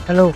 Hello.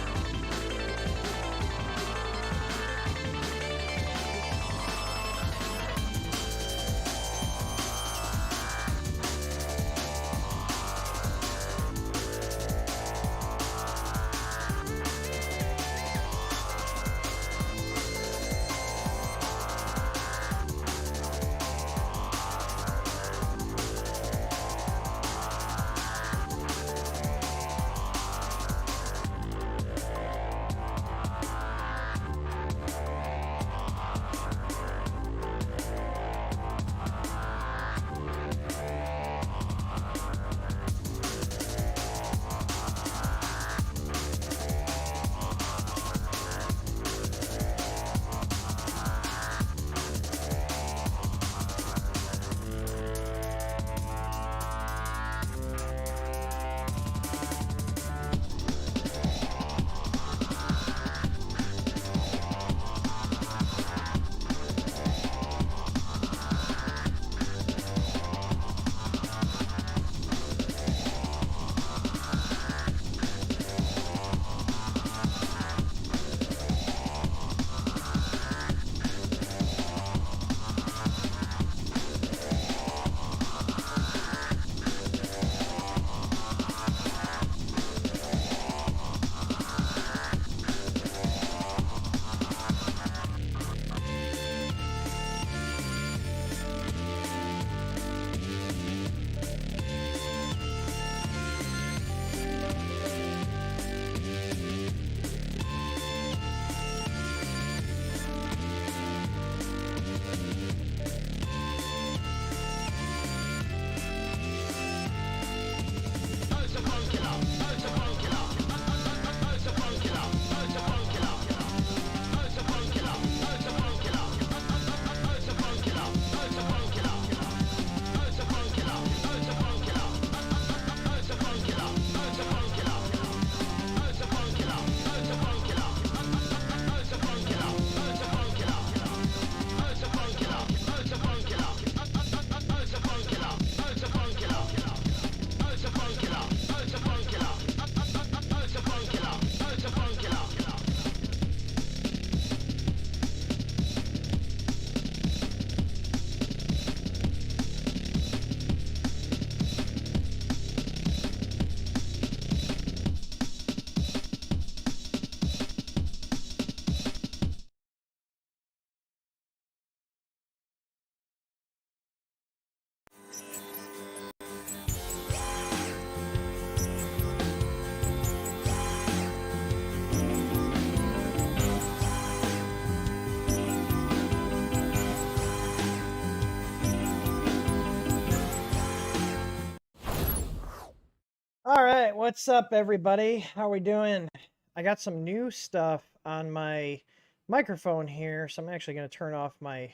All right, what's up, everybody? How we doing? I got some new stuff on my microphone here, so I'm actually going to turn off my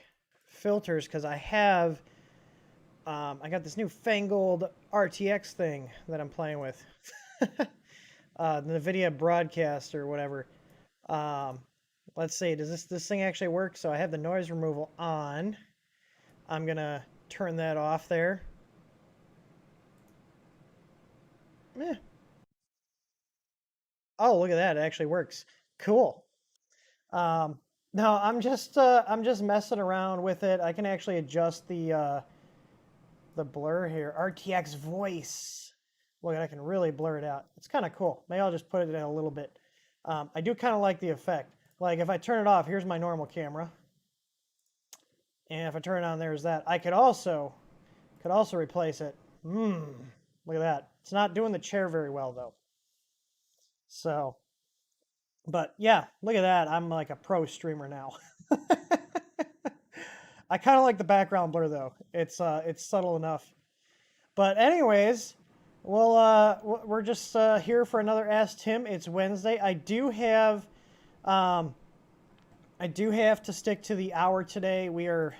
filters because I got this new fangled RTX thing that I'm playing with, the NVIDIA broadcast or whatever. Um, let's see, does this thing actually work? So I have the noise removal on. I'm gonna turn that off there. Eh. Oh, look at that! It actually works. Cool. Um, no, I'm just messing around with it. I can actually adjust the blur here. RTX voice. Look, I can really blur it out. It's kind of cool. Maybe I'll just put it in a little bit. I do kind of like the effect. Like if I turn it off, here's my normal camera, and if I turn it on, there's that. I could also replace it. Look at that. It's not doing the chair very well though. So, but yeah, look at that. I'm like a pro streamer now. I kind of like the background blur though. It's subtle enough. But anyways, well, we're just here for another Ask Tim. It's Wednesday. Um, I do have to stick to the hour today. We are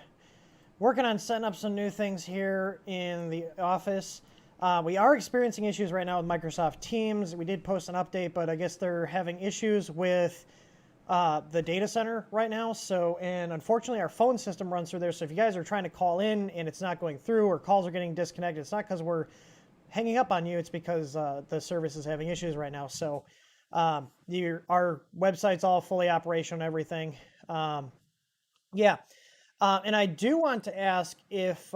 working on setting up some new things here in the office. We are experiencing issues right now with Microsoft Teams. We did post an update, but I guess they're having issues with the data center right now. So, and unfortunately, our phone system runs through there. So if you guys are trying to call in and it's not going through or calls are getting disconnected, it's not because we're hanging up on you. It's because the service is having issues right now. So Our website's all fully operational and everything. Yeah. And I do want to ask if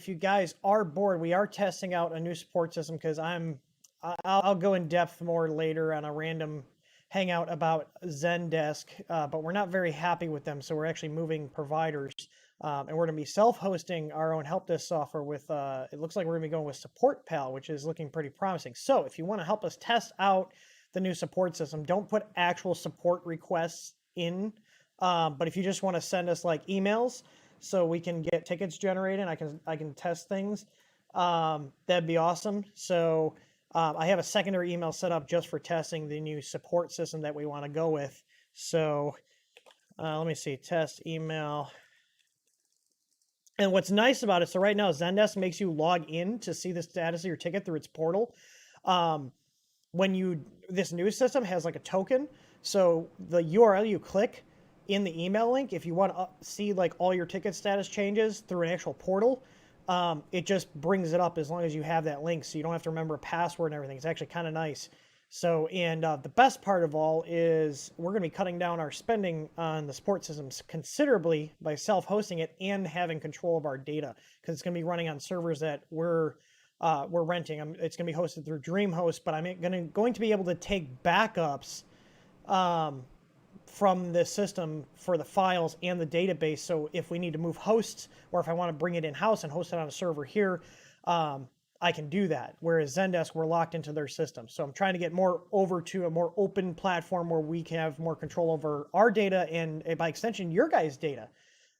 you guys are bored. We are testing out a new support system because I'll go in depth more later on a random hangout about Zendesk, but we're not very happy with them, so we're actually moving providers, and we're going to be self-hosting our own help desk software with. It looks like we're going to be going with Support Pal, which is looking pretty promising. So if you want to help us test out the new support system, don't put actual support requests in. But if you just want to send us like emails so we can get tickets generated, I can test things. That'd be awesome. So I have a secondary email set up just for testing the new support system that we want to go with. So let me see, test email. And what's nice about it, so right now Zendesk makes you log in to see the status of your ticket through its portal. This new system has like a token. So the URL you click in the email link, if you want to see like all your ticket status changes through an actual portal, it just brings it up as long as you have that link, so you don't have to remember a password and everything. It's actually kind of nice. So, and the best part of all is we're going to be cutting down our spending on the support systems considerably by self-hosting it and having control of our data, because it's going to be running on servers that we're renting. It's going to be hosted through DreamHost, but I'm going to be able to take backups from the system for the files and the database. So if we need to move hosts, or if I want to bring it in-house and host it on a server here, I can do that. Whereas Zendesk, we're locked into their system. So I'm trying to get more over to a more open platform where we can have more control over our data and, by extension, your guys' data.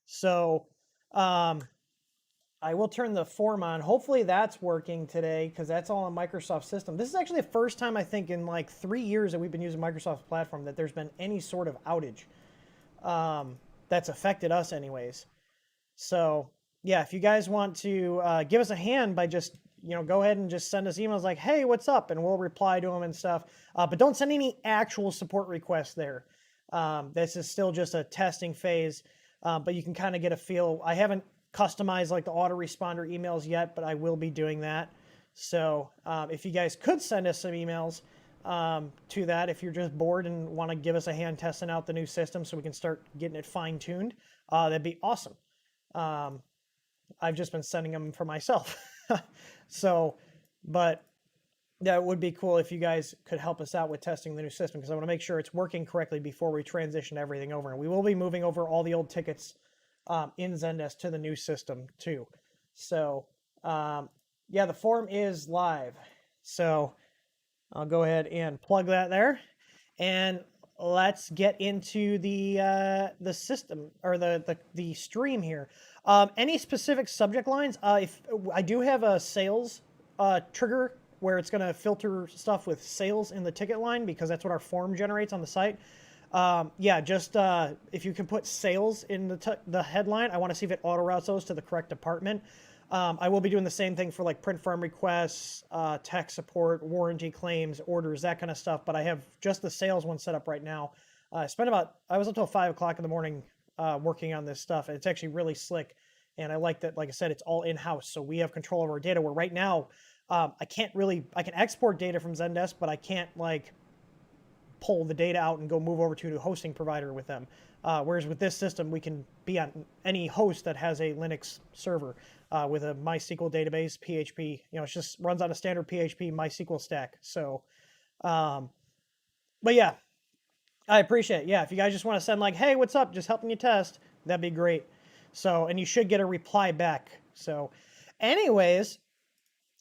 So I will turn the form on. Hopefully that's working today, because that's all on Microsoft system. This is actually the first time, I think, in like 3 years that we've been using Microsoft's platform that there's been any sort of outage that's affected us anyways. So yeah, if you guys want to give us a hand by just, go ahead and just send us emails like, hey, what's up? And we'll reply to them and stuff. But don't send any actual support requests there. This is still just a testing phase, but you can kind of get a feel. I haven't customized like the autoresponder emails yet, but I will be doing that. So if you guys could send us some emails to that, if you're just bored and want to give us a hand testing out the new system so we can start getting it fine-tuned, that'd be awesome. I've just been sending them for myself. So, but that would be cool if you guys could help us out with testing the new system, because I want to make sure it's working correctly before we transition everything over. And we will be moving over all the old tickets in Zendesk to the new system too. So yeah, the form is live. So I'll go ahead and plug that there, and let's get into the system, or the stream here. Any specific subject lines? If I do have a sales trigger where it's going to filter stuff with sales in the ticket line, because that's what our form generates on the site. Yeah, just if you can put sales in the headline, I want to see if it auto routes those to the correct department. I will be doing the same thing for like print firm requests, tech support, warranty claims, orders, that kind of stuff. But I have just the sales one set up right now. I was up till 5 o'clock in the morning working on this stuff. It's actually really slick. And I like that, like I said, it's all in-house. So we have control over our data, where right now I can export data from Zendesk, but I can't like pull the data out and go move over to a hosting provider with them. Whereas with this system, we can be on any host that has a Linux server with a MySQL database, PHP. It just runs on a standard PHP MySQL stack. So, but yeah, I appreciate it. Yeah, if you guys just want to send like, hey, what's up? Just helping you test. That'd be great. So, and you should get a reply back. So, anyways,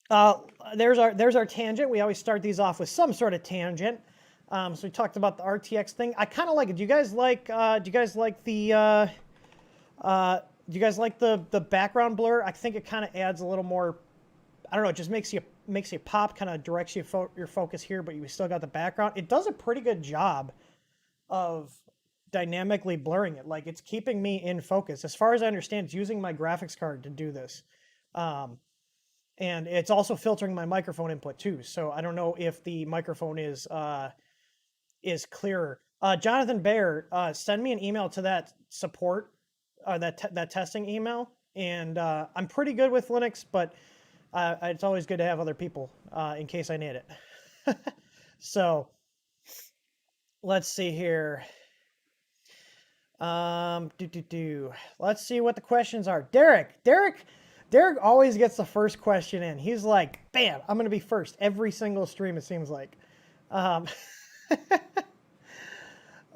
there's our tangent. We always start these off with some sort of tangent. So we talked about the RTX thing. I kind of like it. Do you guys like the background blur? I think it kind of adds a little more. I don't know. It just makes you pop. Kind of directs your focus here, but you still got the background. It does a pretty good job of dynamically blurring it. Like, it's keeping me in focus. As far as I understand, it's using my graphics card to do this. And it's also filtering my microphone input too. So I don't know if the microphone is clearer. Jonathan Baer, send me an email to that support, that testing email. And I'm pretty good with Linux, but it's always good to have other people in case I need it. So let's see here. Let's see what the questions are. Derek always gets the first question in. He's like, bam, I'm going to be first every single stream, it seems like. Um,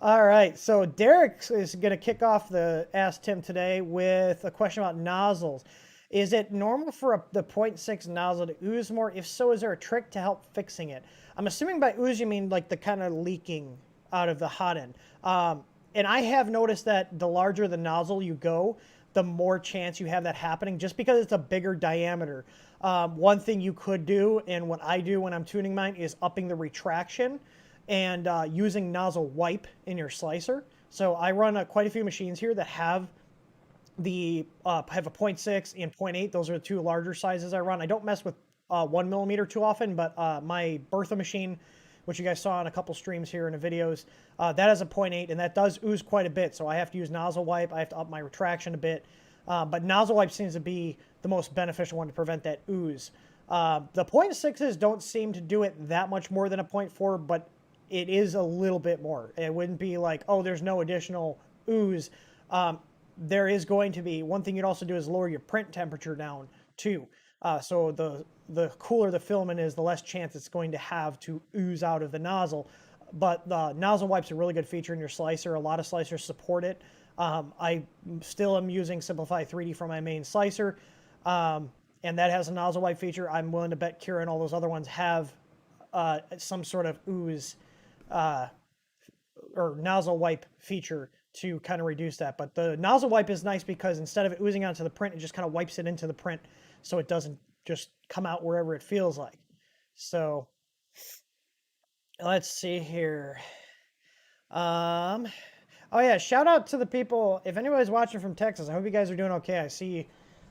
all right, so Derek is going to kick off the Ask Tim today with a question about nozzles. Is it normal for the 0.6 nozzle to ooze more? If so, is there a trick to help fixing it? I'm assuming by ooze you mean like the kind of leaking out of the hot end. And I have noticed that the larger the nozzle you go, the more chance you have that happening just because it's a bigger diameter. One thing you could do, and what I do when I'm tuning mine, is upping the retraction and using nozzle wipe in your slicer. So I run quite a few machines here that have have a 0.6 and 0.8. Those are the two larger sizes I run. I don't mess with 1 millimeter too often, but my Bertha machine, which you guys saw in a couple streams here in the videos, that has a 0.8, and that does ooze quite a bit. So I have to use nozzle wipe. I have to up my retraction a bit. But nozzle wipe seems to be the most beneficial one to prevent that ooze. The 0.6s don't seem to do it that much more than a 0.4, but it is a little bit more. It wouldn't be like, oh, there's no additional ooze. There is going to be, one thing you'd also do is lower your print temperature down too. So the cooler the filament is, the less chance it's going to have to ooze out of the nozzle. But the nozzle wipe's a really good feature in your slicer. A lot of slicers support it. I still am using Simplify 3D for my main slicer, and that has a nozzle wipe feature. I'm willing to bet Cura and all those other ones have some sort of ooze or nozzle wipe feature to kind of reduce that. But the nozzle wipe is nice because instead of it oozing onto the print, it just kind of wipes it into the print so it doesn't just come out wherever it feels like. So let's see here. Oh yeah, shout out to the people. If anybody's watching from Texas, I hope you guys are doing okay. I see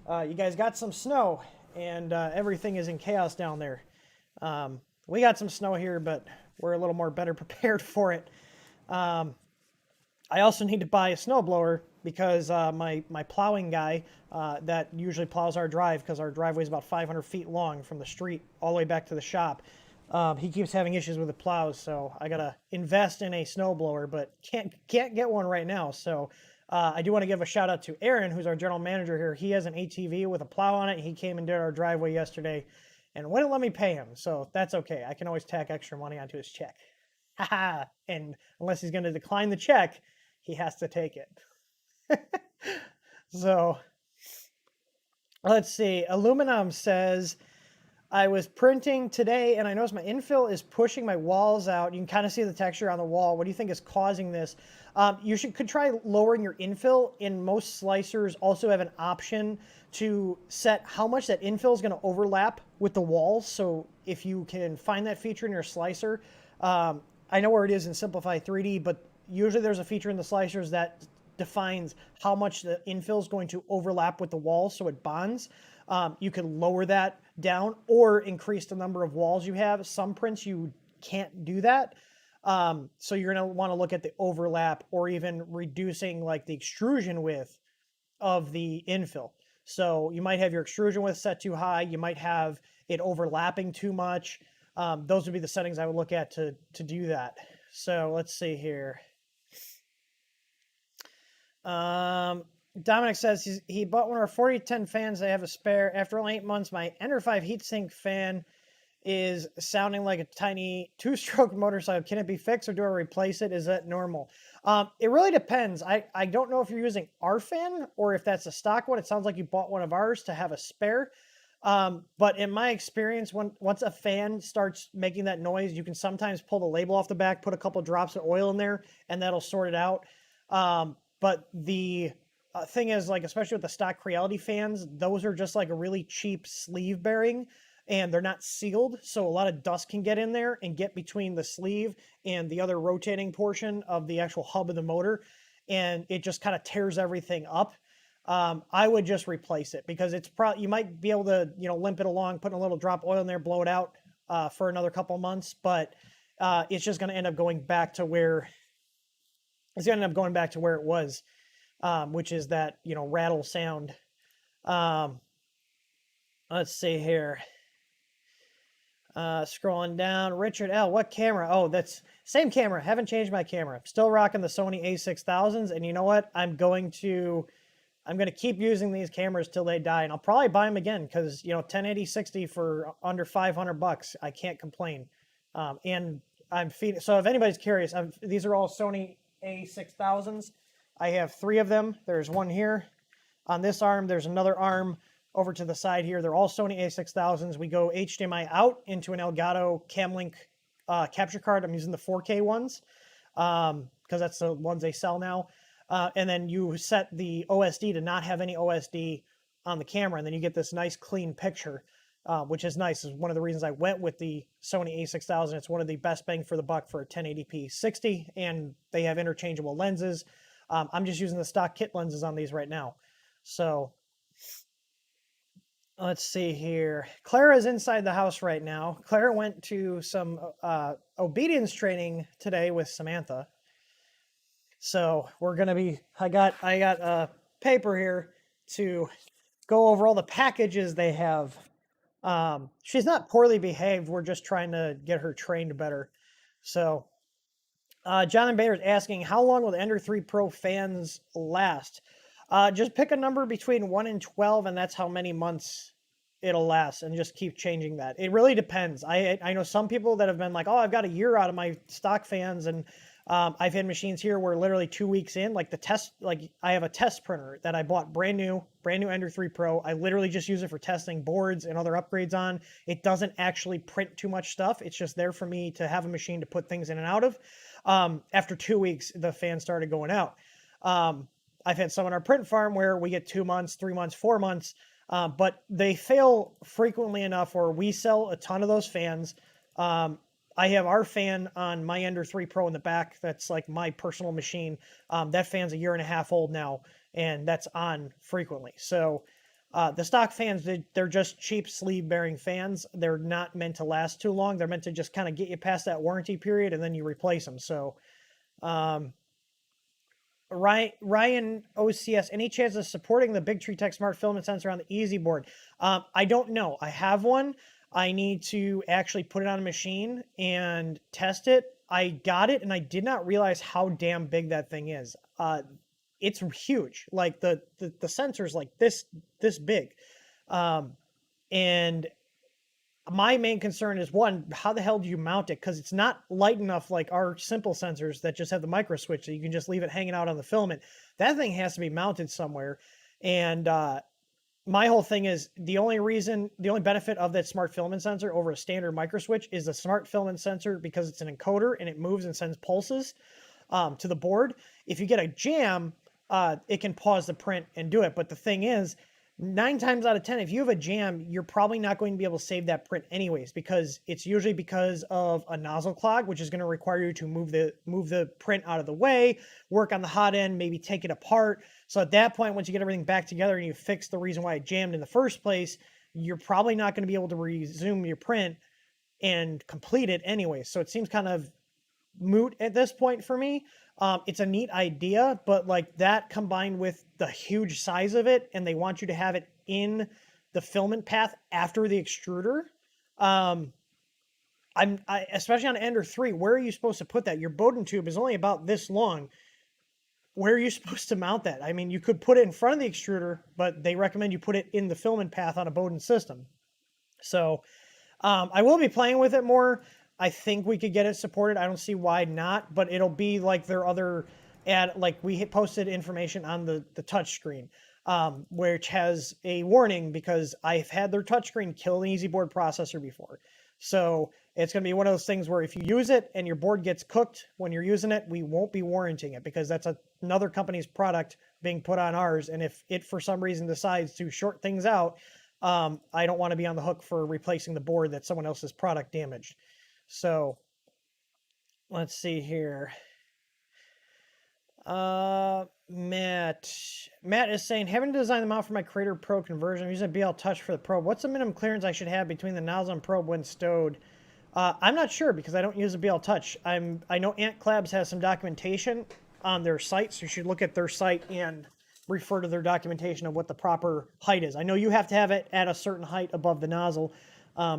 you guys got some snow and everything is in chaos down there. We got some snow here, but we're a little more better prepared for it. I also need to buy a snowblower because my plowing guy that usually plows our drive, because our driveway is about 500 feet long from the street all the way back to the shop, he keeps having issues with the plows, so I gotta invest in a snowblower, but can't get one right now. So I do want to give a shout out to Aaron, who's our general manager here. He has an ATV with a plow on it. He came and did our driveway yesterday and wouldn't let me pay him, so that's okay. I can always tack extra money onto his check. And unless he's going to decline the check, he has to take it. So let's see. Aluminum says, I was printing today and I noticed my infill is pushing my walls out. You can kind of see the texture on the wall. What do you think is causing this? You could try lowering your infill. In most slicers also have an option to set how much that infill is going to overlap with the walls. So if you can find that feature in your slicer, I know where it is in Simplify 3D, but usually there's a feature in the slicers that defines how much the infill is going to overlap with the walls so it bonds. You can lower that down or increase the number of walls you have. Some prints you can't do that. So you're going to want to look at the overlap or even reducing like the extrusion width of the infill. So you might have your extrusion width set too high. You might have it overlapping too much. Those would be the settings I would look at to do that. So let's see here. Dominic says he bought one of our 4010 fans. They have a spare. After only 8 months, my Ender 5 heatsink fan is sounding like a tiny two-stroke motorcycle. Can it be fixed or do I replace it? Is that normal? It really depends. I don't know if you're using our fan or if that's a stock one. It sounds like you bought one of ours to have a spare. But in my experience, once a fan starts making that noise, you can sometimes pull the label off the back, put a couple drops of oil in there, and that'll sort it out. But the thing is, like, especially with the stock Creality fans, those are just like a really cheap sleeve bearing, and they're not sealed, so a lot of dust can get in there and get between the sleeve and the other rotating portion of the actual hub of the motor, and it just kind of tears everything up. I would just replace it because it's probably, you might be able to, limp it along, put a little drop oil in there, blow it out for another couple months, but it's just going to end up going back to where it was, which is that, rattle sound. Let's see here. Scrolling down, Richard L. What camera? Oh, that's same camera. Haven't changed my camera. Still rocking the Sony A6000s, and you know what? I'm going to keep using these cameras till they die, and I'll probably buy them again because 1080 60 for under $500. I can't complain. And I'm feeding. So if anybody's curious, these are all Sony A6000s. I have 3 of them. There's one here on this arm. There's another arm over to the side here. They're all Sony A6000s. We go HDMI out into an Elgato Camlink capture card. I'm using the 4K ones because that's the ones they sell now. And then you set the OSD to not have any OSD on the camera, and then you get this nice clean picture, which is nice. It's one of the reasons I went with the Sony A6000. It's one of the best bang for the buck for a 1080p 60, and they have interchangeable lenses. I'm just using the stock kit lenses on these right now. So let's see here. Clara's inside the house right now. Clara went to some obedience training today with Samantha. So we're gonna be. I got a paper here to go over all the packages they have. She's not poorly behaved. We're just trying to get her trained better. So Jonathan Bader is asking, how long will the Ender 3 Pro fans last? Just pick a number between 1 and 12, and that's how many months it'll last, and just keep changing that. It really depends. I know some people that have been like, oh, I've got a year out of my stock fans, and I've had machines here where literally 2 weeks in, like I have a test printer that I bought brand new Ender 3 Pro. I literally just use it for testing boards and other upgrades on. It doesn't actually print too much stuff. It's just there for me to have a machine to put things in and out of. After 2 weeks, the fan started going out. I've had some on our print farm where we get 2 months, 3 months, 4 months, but they fail frequently enough where we sell a ton of those fans. I have our fan on my Ender 3 Pro in the back. That's like my personal machine. That fan's 1.5 years old now, and that's on frequently. So the stock fans, they're just cheap sleeve-bearing fans. They're not meant to last too long. They're meant to just kind of get you past that warranty period, and then you replace them. So Ryan OCS, any chance of supporting the Big Tree Tech Smart Filament Sensor on the Easy Board? I don't know. I have one. I need to actually put it on a machine and test it. I got it, and I did not realize how damn big that thing is. It's huge. Like the sensor's like this big. And my main concern is, one, how the hell do you mount it? Because it's not light enough like our simple sensors that just have the micro switch so you can just leave it hanging out on the filament. That thing has to be mounted somewhere. And my whole thing is the only benefit of that smart filament sensor over a standard micro switch is the smart filament sensor, because it's an encoder and it moves and sends pulses to the board. If you get a jam, it can pause the print and do it. But the thing is, 9 times out of 10, if you have a jam, you're probably not going to be able to save that print anyways, because it's usually because of a nozzle clog, which is going to require you to move the print out of the way, work on the hot end, maybe take it apart. So at that point, once you get everything back together and you fix the reason why it jammed in the first place, you're probably not going to be able to resume your print and complete it anyway. So it seems kind of moot at this point for me. It's a neat idea, but like that combined with the huge size of it, and they want you to have it in the filament path after the extruder. Especially on Ender 3, where are you supposed to put that? Your Bowden tube is only about this long. Where are you supposed to mount that? I mean, you could put it in front of the extruder, but they recommend you put it in the filament path on a Bowden system. So I will be playing with it more. I think we could get it supported. I don't see why not, but it'll be like their other like we posted information on the touchscreen, which has a warning because I've had their touchscreen kill an EasyBoard processor before. So it's going to be one of those things where if you use it and your board gets cooked when you're using it, we won't be warranting it because that's another company's product being put on ours. And if it for some reason decides to short things out, I don't want to be on the hook for replacing the board that someone else's product damaged. So let's see here. Matt is saying, having to design them out for my Creator Pro conversion, I'm using BL Touch for the probe. What's the minimum clearance I should have between the nozzle and probe when stowed? I'm not sure because I don't use a BL Touch. I know Ant Clabs has some documentation on their site, so you should look at their site and refer to their documentation of what the proper height is. I know you have to have it at a certain height above the nozzle.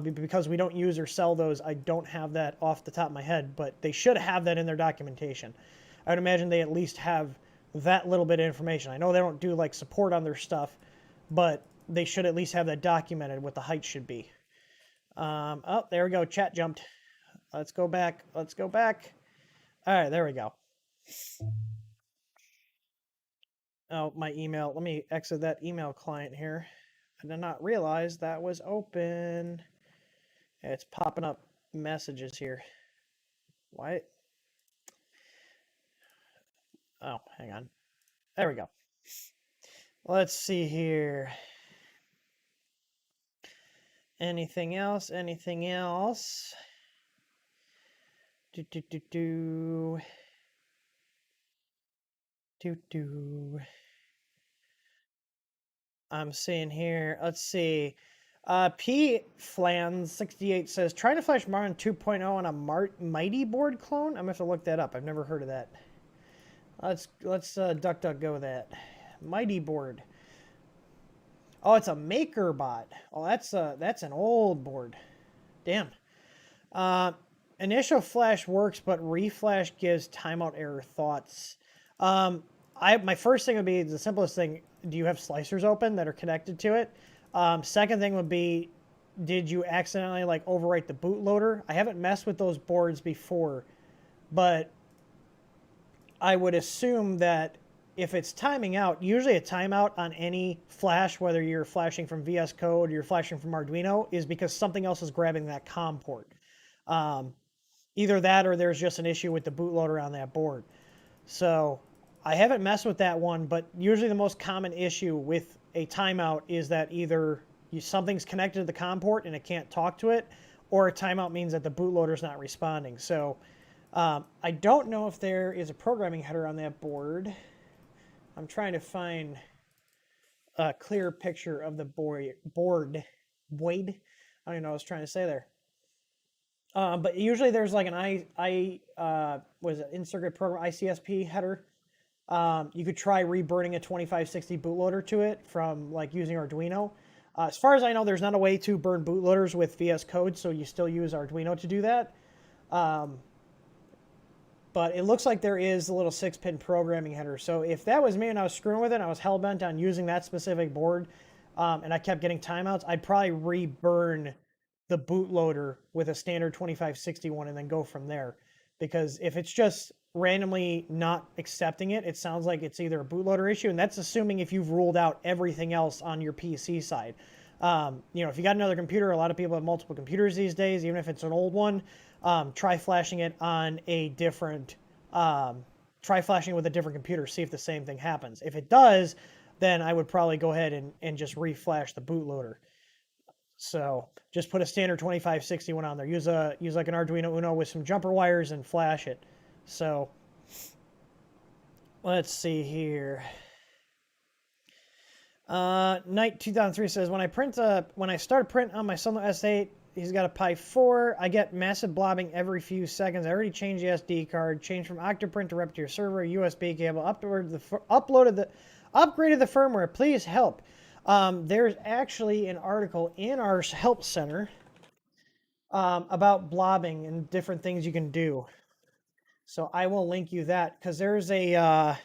Because we don't use or sell those, I don't have that off the top of my head, but they should have that in their documentation. I would imagine they at least have that little bit of information. I know they don't do like support on their stuff, but they should at least have that documented what the height should be. Oh, there we go. Chat jumped. Let's go back. Let's go back. All right, there we go. Oh, my email. Let me exit that email client here. I did not realize that was open. It's popping up messages here. What? Oh, hang on. There we go. Let's see here. Anything else? Anything else? I'm seeing here. Let's see. P Flans 68 says trying to flash Martin 2.0 on a Mighty board clone. I'm gonna have to look that up. I've never heard of that. Let's DuckDuckGo that. Mighty board. Oh, it's a MakerBot. Oh, that's an old board. Damn. Initial flash works, but reflash gives timeout error. Thoughts? My first thing would be the simplest thing. Do you have slicers open that are connected to it? Second thing would be, did you accidentally like overwrite the bootloader? I haven't messed with those boards before, but I would assume that if it's timing out, usually a timeout on any flash, whether you're flashing from VS Code or you're flashing from Arduino, is because something else is grabbing that COM port. Either that or there's just an issue with the bootloader on that board. So I haven't messed with that one, but usually the most common issue with a timeout is that either something's connected to the COM port and it can't talk to it, or a timeout means that the bootloader's not responding. So I don't know if there is a programming header on that board. I'm trying to find a clear picture of the board. I don't even know what I was trying to say there. But usually there's like an in-circuit program ICSP header. You could try reburning a 2560 bootloader to it from like using Arduino. As far as I know, there's not a way to burn bootloaders with VS Code, so you still use Arduino to do that. But it looks like there is a little 6-pin programming header. So if that was me and I was screwing with it, and I was hell-bent on using that specific board, and I kept getting timeouts, I'd probably reburn the bootloader with a standard 2561 and then go from there. Because if it's just randomly not accepting it, it sounds like it's either a bootloader issue, and that's assuming if you've ruled out everything else on your PC side. If you got another computer, a lot of people have multiple computers these days, even if it's an old one, try flashing it on a different, try flashing it with a different computer, see if the same thing happens. If it does, then I would probably go ahead and just reflash the bootloader. So just put a standard 2561 on there. Use like an Arduino Uno with some jumper wires and flash it. So let's see here. Night 2003 says when I start a print on my Sono S8, he's got a Pi 4. I get massive blobbing every few seconds. I already changed the SD card, changed from octoprint to Repetier server, USB cable, upgraded the firmware. Please help. There's actually an article in our help center about blobbing and different things you can do. So I will link you that because there's a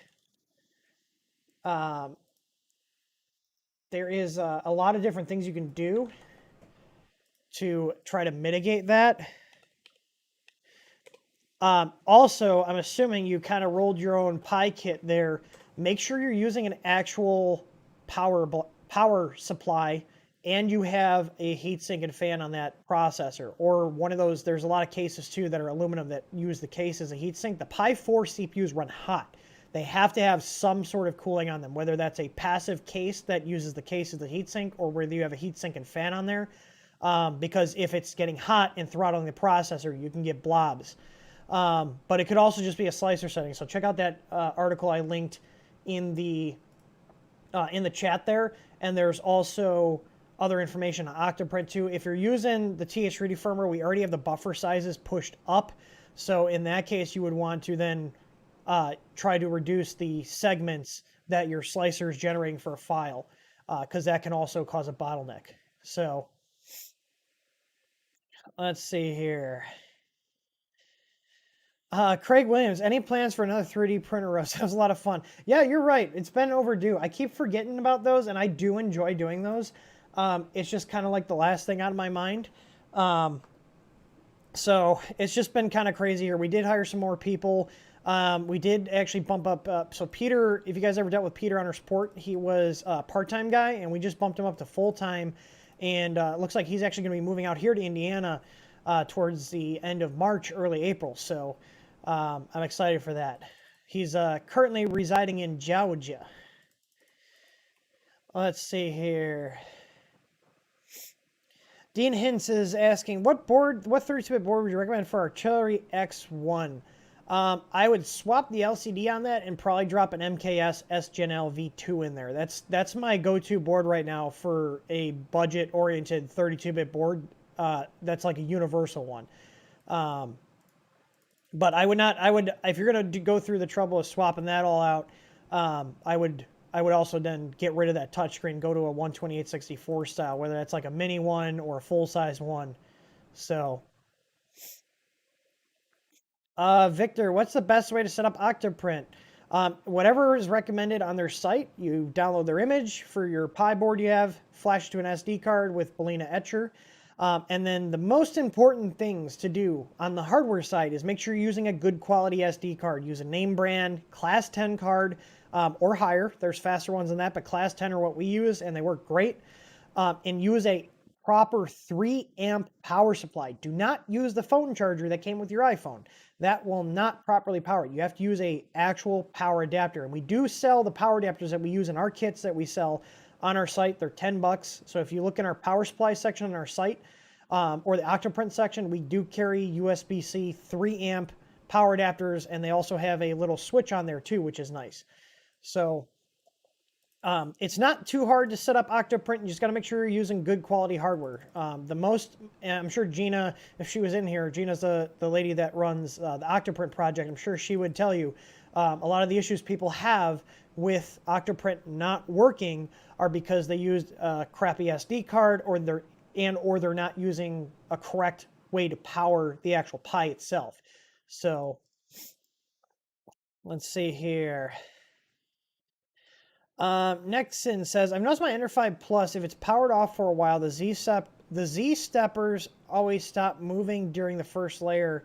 lot of different things you can do to try to mitigate that. Also, I'm assuming you kind of rolled your own Pi kit there. Make sure you're using an actual power supply and you have a heatsink and fan on that processor, or one of those. There's a lot of cases too that are aluminum that use the case as a heatsink. The Pi 4 CPUs run hot. They have to have some sort of cooling on them, whether that's a passive case that uses the case as the heatsink, or whether you have a heatsink and fan on there. Because if it's getting hot and throttling the processor, you can get blobs. But it could also just be a slicer setting. So check out that article I linked in the chat there. And there's also other information on octoprint too. If you're using the TH3D firmware, we already have the buffer sizes pushed up. So in that case, you would want to then try to reduce the segments that your slicer is generating for a file, because that can also cause a bottleneck. So let's see here. Craig Williams, any plans for another 3D printer roast? That was a lot of fun. Yeah, you're right. It's been overdue. I keep forgetting about those, and I do enjoy doing those. It's just kind of like the last thing out of my mind. So it's just been kind of crazy here. We did hire some more people. We did actually bump up. So Peter, if you guys ever dealt with Peter on our support, he was a part-time guy, and we just bumped him up to full-time. And it looks like he's actually going to be moving out here to Indiana towards the end of March, early April. So I'm excited for that. He's currently residing in Georgia. Let's see here. Dean Hintz is asking, what 32-bit board would you recommend for Artillery X1? I would swap the LCD on that and probably drop an MKS S-Gen-L V2 in there. That's my go-to board right now for a budget-oriented 32-bit board. That's like a universal one. But if you're going to go through the trouble of swapping that all out, I would also then get rid of that touchscreen, go to a 128/64 style, whether that's like a mini one or a full-size one. So, Victor, what's the best way to set up octoprint? Whatever is recommended on their site, you download their image for your Pi board you have, flash it to an SD card with Bellina Etcher. And then the most important things to do on the hardware side is make sure you're using a good quality SD card. Use a name brand, class 10 card, or higher. There's faster ones than that, but class 10 are what we use, and they work great. And use a proper 3 amp power supply. Do not use the phone charger that came with your iPhone. That will not properly power it. You have to use a actual power adapter. And we do sell the power adapters that we use in our kits that we sell on our site. They're $10. So if you look in our power supply section on our site, or the octoprint section, we do carry USB-C 3 amp power adapters, and they also have a little switch on there too, which is nice. So it's not too hard to set up octoprint. You just got to make sure you're using good quality hardware. And I'm sure Gina, if she was in here, Gina's the lady that runs the octoprint project. I'm sure she would tell you a lot of the issues people have with octoprint not working are because they used a crappy SD card, or they're not using a correct way to power the actual Pi itself. So let's see here. Nexon says, I've noticed my Ender 5 Plus, if it's powered off for a while, the Z steppers always stop moving during the first layer.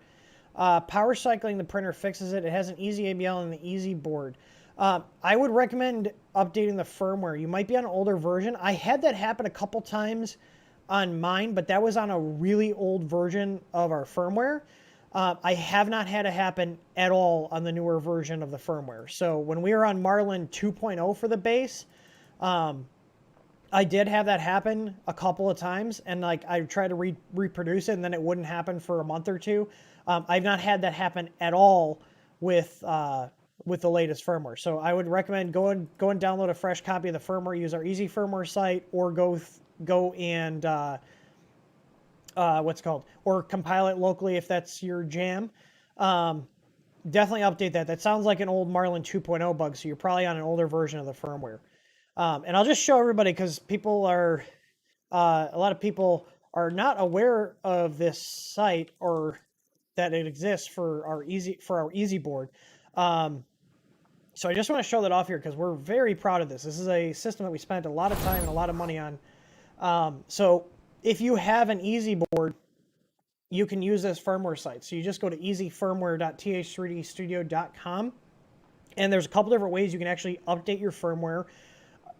Power cycling the printer fixes it. It has an easy ABL and the easy board. I would recommend updating the firmware. You might be on an older version. I had that happen a couple times on mine, but that was on a really old version of our firmware. I have not had it happen at all on the newer version of the firmware. So when we were on Marlin 2.0 for the base, I did have that happen a couple of times, and like I tried to reproduce it, and then it wouldn't happen for a month or two. I've not had that happen at all with the latest firmware. So I would recommend go and download a fresh copy of the firmware, use our easy firmware site, or go and or compile it locally if that's your jam. Definitely update that. That sounds like an old Marlin 2.0 bug, so you're probably on an older version of the firmware. And I'll just show everybody, because a lot of people are not aware of this site or that it exists for our easy board. So I just want to show that off here because we're very proud of this. This is a system that we spent a lot of time and a lot of money on. So if you have an easy board, you can use this firmware site. So you just go to easyfirmware.th3dstudio.com, and there's a couple different ways you can actually update your firmware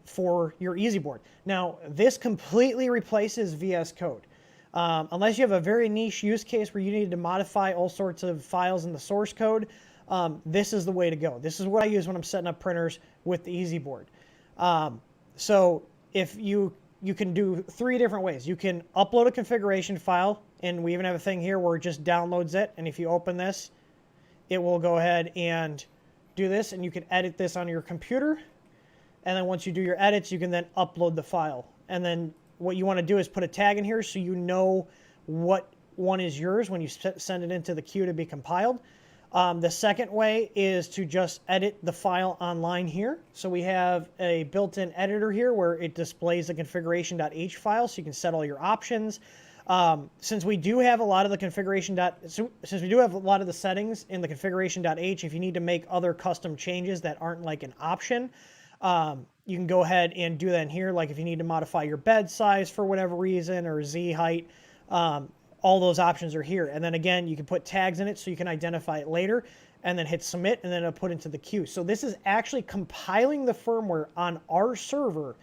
for your easy board. Now, this completely replaces VS Code. Unless you have a very niche use case where you need to modify all sorts of files in the source code, this is the way to go. This is what I use when I'm setting up printers with the easy board. So if you can do 3 different ways. You can upload a configuration file, and we even have a thing here where it just downloads it. And if you open this, it will go ahead and do this, and you can edit this on your computer. And then once you do your edits, you can then upload the file. And then what you want to do is put a tag in here so you know what one is yours when you send it into the queue to be compiled. The second way is to just edit the file online here. So we have a built-in editor here where it displays the configuration.h file, so you can set all your options. Since we do have a lot of the since we do have a lot of the settings in the configuration.h, if you need to make other custom changes that aren't like an option, you can go ahead and do that in here. Like if you need to modify your bed size for whatever reason or Z height, all those options are here. And then again, you can put tags in it so you can identify it later and then hit submit and then it'll put into the queue. So this is actually compiling the firmware on our server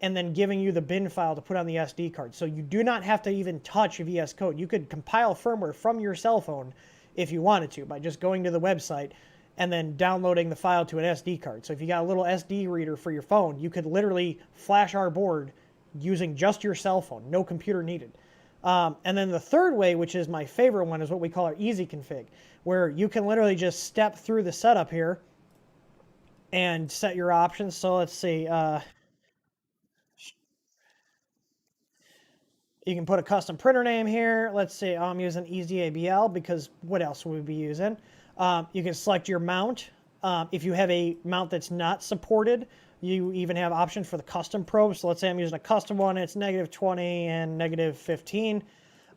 and then giving you the bin file to put on the SD card. So you do not have to even touch VS Code. You could compile firmware from your cell phone if you wanted to by just going to the website and then downloading the file to an SD card. So if you got a little SD reader for your phone, you could literally flash our board using just your cell phone, no computer needed. And then the third way, which is my favorite one, is what we call our easy config, where you can literally just step through the setup here and set your options. So let's see, you can put a custom printer name here. Let's say I'm using EasyABL because what else would we be using? You can select your mount. If you have a mount that's not supported, you even have options for the custom probe. So let's say I'm using a custom one, and it's -20 and -15.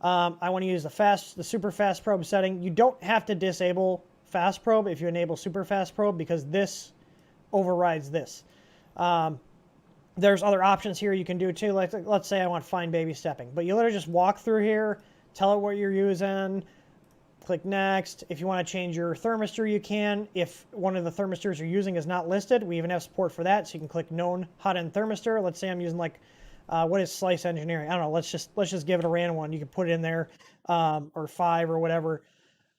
I want to use the super fast probe setting. You don't have to disable fast probe if you enable super fast probe because this overrides this. There's other options here you can do too. Like let's say I want fine baby stepping, but you literally just walk through here, tell it what you're using, click next. If you want to change your thermistor, you can. If one of the thermistors you're using is not listed, we even have support for that. So you can click known hot end thermistor. Let's say I'm using like, what is Slice Engineering? I don't know. Let's just give it a random one. You can put it in there, or 5 or whatever.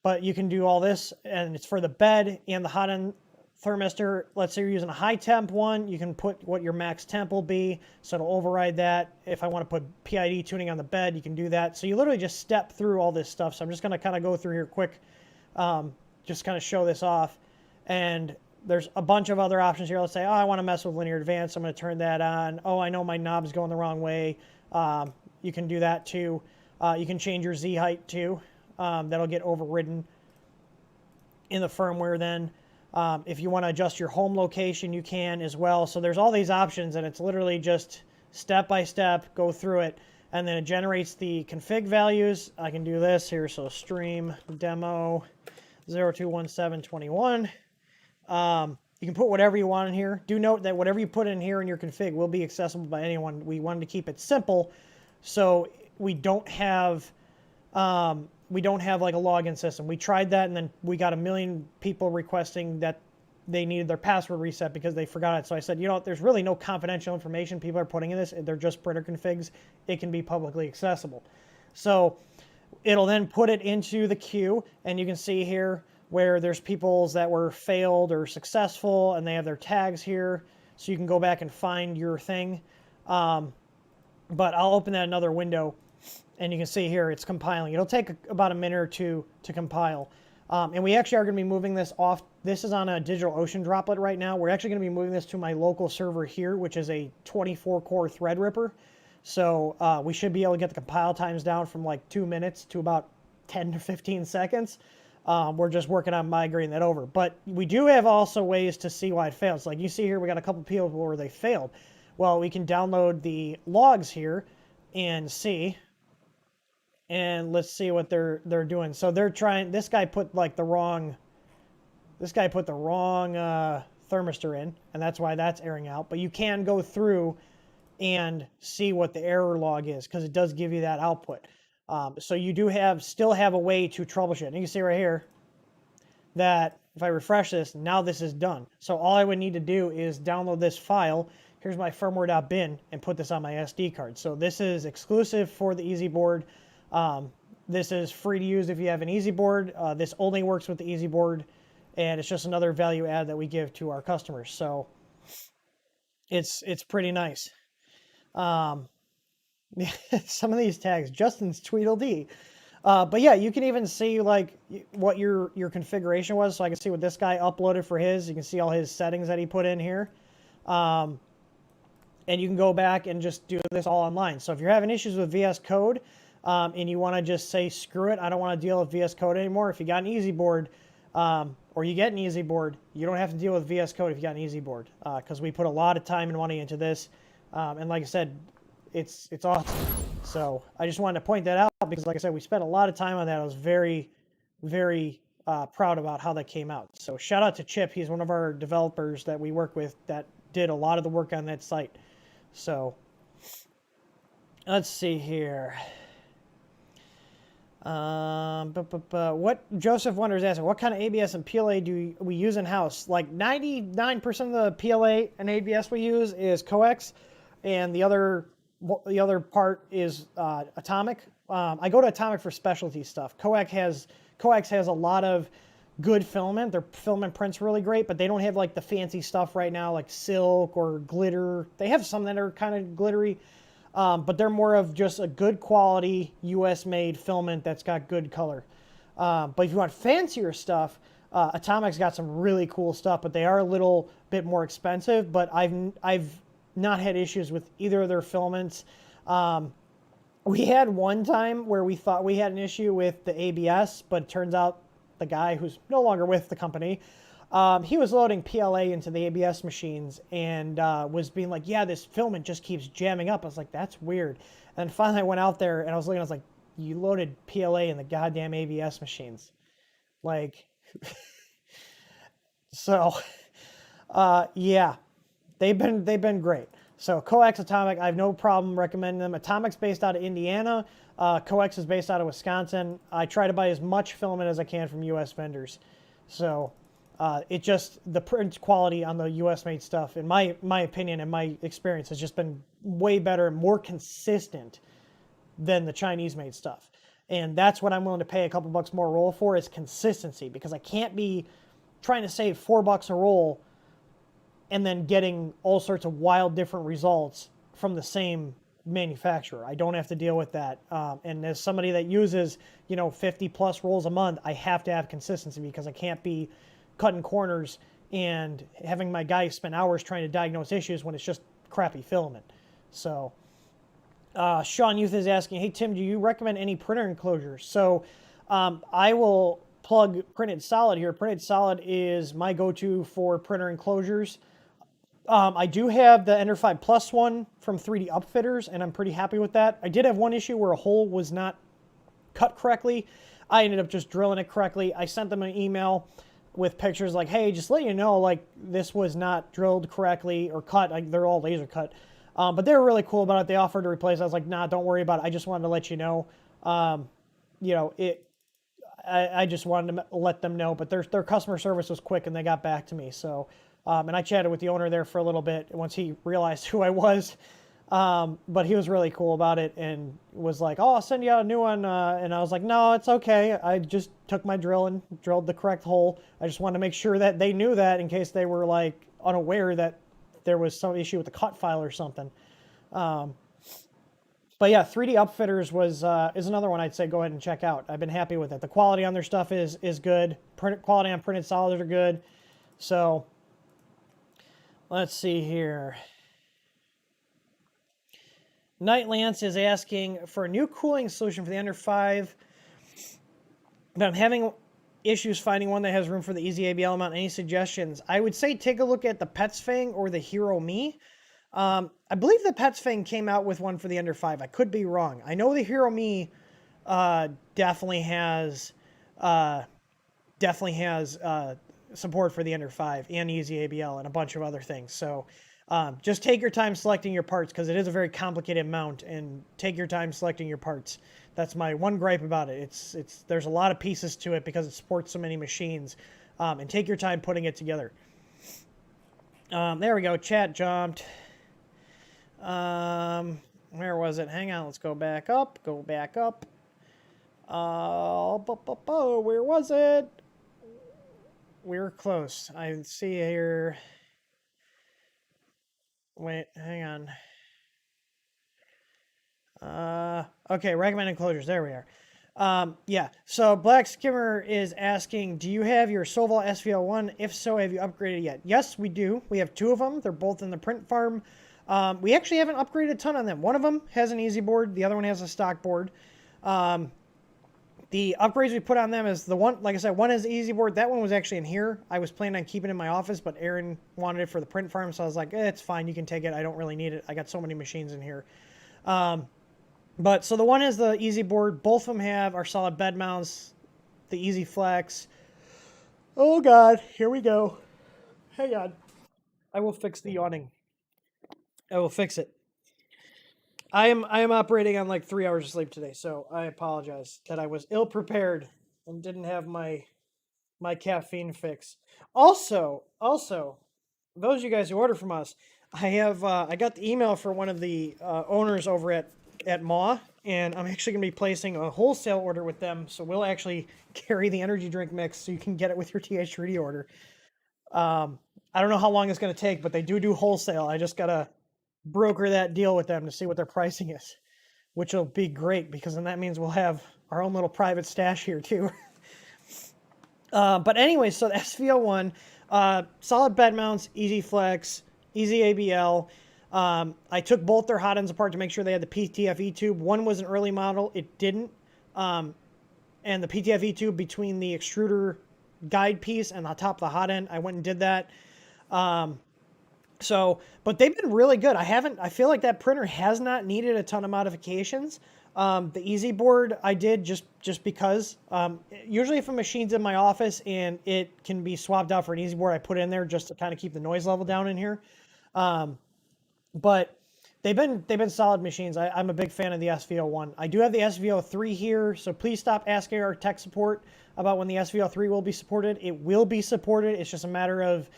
But you can do all this, and it's for the bed and the hot end thermistor. Let's say you're using a high temp one, you can put what your max temp will be, so it'll override that. If I want to put PID tuning on the bed, you can do that. So you literally just step through all this stuff. So I'm just going to kind of go through here quick, just kind of show this off. And there's a bunch of other options here. Let's say, oh, I want to mess with linear advance. I'm going to turn that on. Oh, I know my knob's going the wrong way. You can do that too. You can change your Z height too. That'll get overridden in the firmware then. If you want to adjust your home location, you can as well. So there's all these options, and it's literally just step by step, go through it, and then it generates the config values. I can do this here. So stream demo 021721. You can put whatever you want in here. Do note that whatever you put in here in your config will be accessible by anyone. We wanted to keep it simple, so we don't have like a login system. We tried that, and then we got 1 million people requesting that they needed their password reset because they forgot it. So I said, you know what, there's really no confidential information people are putting in this. They're just printer configs. It can be publicly accessible. So it'll then put it into the queue, and you can see here where there's people's that were failed or successful, and they have their tags here. So you can go back and find your thing. But I'll open that another window. And you can see here it's compiling. It'll take about a minute or two to compile. And we actually are going to be moving this off. This is on a DigitalOcean droplet right now. We're actually going to be moving this to my local server here, which is a 24-core Threadripper. So we should be able to get the compile times down from like 2 minutes to about 10 to 15 seconds. We're just working on migrating that over. But we do have also ways to see why it fails. Like you see here, we got a couple people where they failed. Well, we can download the logs here and see. And let's see what they're doing. So they're trying. This guy put like the wrong. This guy put the wrong thermistor in, and that's why that's airing out. But you can go through and see what the error log is because it does give you that output. So you do still have a way to troubleshoot. And you can see right here that if I refresh this, now this is done. So all I would need to do is download this file. Here's my firmware.bin and put this on my SD card. So this is exclusive for the EasyBoard. This is free to use if you have an EasyBoard. This only works with the EasyBoard, and it's just another value add that we give to our customers. So it's pretty nice. Some of these tags, Justin's Tweedledee. But yeah, you can even see like what your configuration was. So I can see what this guy uploaded for his. You can see all his settings that he put in here. And you can go back and just do this all online. So if you're having issues with VS Code, and you want to just say, screw it, I don't want to deal with VS Code anymore. If you got an EasyBoard, or you get an easy board. You don't have to deal with VS Code if you got an easy board, because we put a lot of time and money into this. And like I said, it's awesome. So I just wanted to point that out because, like I said, we spent a lot of time on that. I was very, very proud about how that came out. So shout out to Chip. He's one of our developers that we work with that did a lot of the work on that site. So let's see here. What Joseph Wonders asking, what kind of ABS and PLA do we use in house? Like 99% of the PLA and ABS we use is coax, and the other part is atomic. I go to atomic for specialty stuff. Coax has a lot of good filament. Their filament print's really great, but they don't have like the fancy stuff right now, like silk or glitter. They have some that are kind of glittery. But they're more of just a good quality US made filament that's got good color. But if you want fancier stuff, Atomic's got some really cool stuff, but they are a little bit more expensive. But I've not had issues with either of their filaments. We had one time where we thought we had an issue with the ABS, but it turns out the guy who's no longer with the company, he was loading PLA into the ABS machines and was being like, yeah, this filament just keeps jamming up. I was like, that's weird. And finally I went out there and I was looking, I was like, you loaded PLA in the goddamn ABS machines. Like, so, yeah, they've been great. So Coax, Atomic, I have no problem recommending them. Atomic's based out of Indiana. Coax is based out of Wisconsin. I try to buy as much filament as I can from US vendors. So it just, the print quality on the US made stuff, in my opinion and my experience, has just been way better and more consistent than the Chinese made stuff. And that's what I'm willing to pay a couple bucks more a roll for, is consistency, because I can't be trying to save $4 a roll and then getting all sorts of wild different results from the same manufacturer. I don't have to deal with that. And as somebody that uses, 50 plus rolls a month, I have to have consistency, because I can't be cutting corners and having my guys spend hours trying to diagnose issues when it's just crappy filament. So Sean Youth is asking, hey Tim, do you recommend any printer enclosures? So I will plug Printed Solid here. Printed Solid is my go-to for printer enclosures. I do have the Ender 5 Plus one from 3D Upfitters, and I'm pretty happy with that. I did have one issue where a hole was not cut correctly. I ended up just drilling it correctly. I sent them an email with pictures like, hey, just let you know, like, this was not drilled correctly or cut. Like, they're all laser cut. But they were really cool about it. They offered to replace it. I was like, nah, don't worry about it. I just wanted to let you know. I just wanted to let them know. But their customer service was quick, and they got back to me. So, and I chatted with the owner there for a little bit once he realized who I was. But he was really cool about it and was like, oh, I'll send you out a new one. And I was like, no, it's okay. I just took my drill and drilled the correct hole. I just wanted to make sure that they knew that, in case they were like unaware that there was some issue with the cut file or something. But yeah, 3D Upfitters is another one I'd say go ahead and check out. I've been happy with it. The quality on their stuff is good. Quality on Printed Solids are good. So let's see here. Night Lance is asking for a new cooling solution for the Ender 5, but I'm having issues finding one that has room for the easy ABL amount. Any suggestions? I would say take a look at the Petsfang or the Hero Me. I believe the Petsfang came out with one for the Ender 5. I could be wrong. I know the Hero Me definitely has support for the Ender 5 and easy ABL and a bunch of other things. So just take your time selecting your parts, because it is a very complicated mount, and take your time selecting your parts. That's my one gripe about it. There's a lot of pieces to it because it supports so many machines, and take your time putting it together. There we go. Chat jumped. Where was it? Hang on. Let's go back up. Where was it? We were close. I see here. Wait, hang on. Okay, recommended enclosures. There we are. Yeah, so Black Skimmer is asking, do you have your Soval SVL1? If so, have you upgraded yet? Yes, we do. We have two of them. They're both in the print farm. We actually haven't upgraded a ton on them. One of them has an easy board. The other one has a stock board. The upgrades we put on them is the one, like I said, one is the easy board. That one was actually in here. I was planning on keeping it in my office, but Aaron wanted it for the print farm, so I was like, it's fine, you can take it. I don't really need it. I got so many machines in here. But so the one is the easy board. Both of them have our solid bed mounts, the easy flex. Oh God, here we go. Hang on. I will fix the yawning. I will fix it. I am operating on like 3 hours of sleep today, so I apologize that I was ill prepared and didn't have my caffeine fix. Also, those of you guys who order from us, I got the email for one of the owners over at Maw, and I'm actually gonna be placing a wholesale order with them. So we'll actually carry the energy drink mix, so you can get it with your TH3D order. I don't know how long it's gonna take, but they do wholesale. I just gotta broker that deal with them to see what their pricing is, which will be great because then that means we'll have our own little private stash here too. But anyway, so the SVO1, solid bed mounts, easy flex, easy ABL. I took both their hot ends apart to make sure they had the PTFE tube. One was an early model, it didn't. And the PTFE tube between the extruder guide piece and the top of the hot end, I went and did that. But they've been really good. I feel like that printer has not needed a ton of modifications. The easy board I did just because. Usually if a machine's in my office and it can be swapped out for an easy board, I put it in there just to kind of keep the noise level down in here. But they've been solid machines. I'm a big fan of the SVO1. I do have the SVO3 here, so please stop asking our tech support about when the SVO3 will be supported. It will be supported. It's just a matter of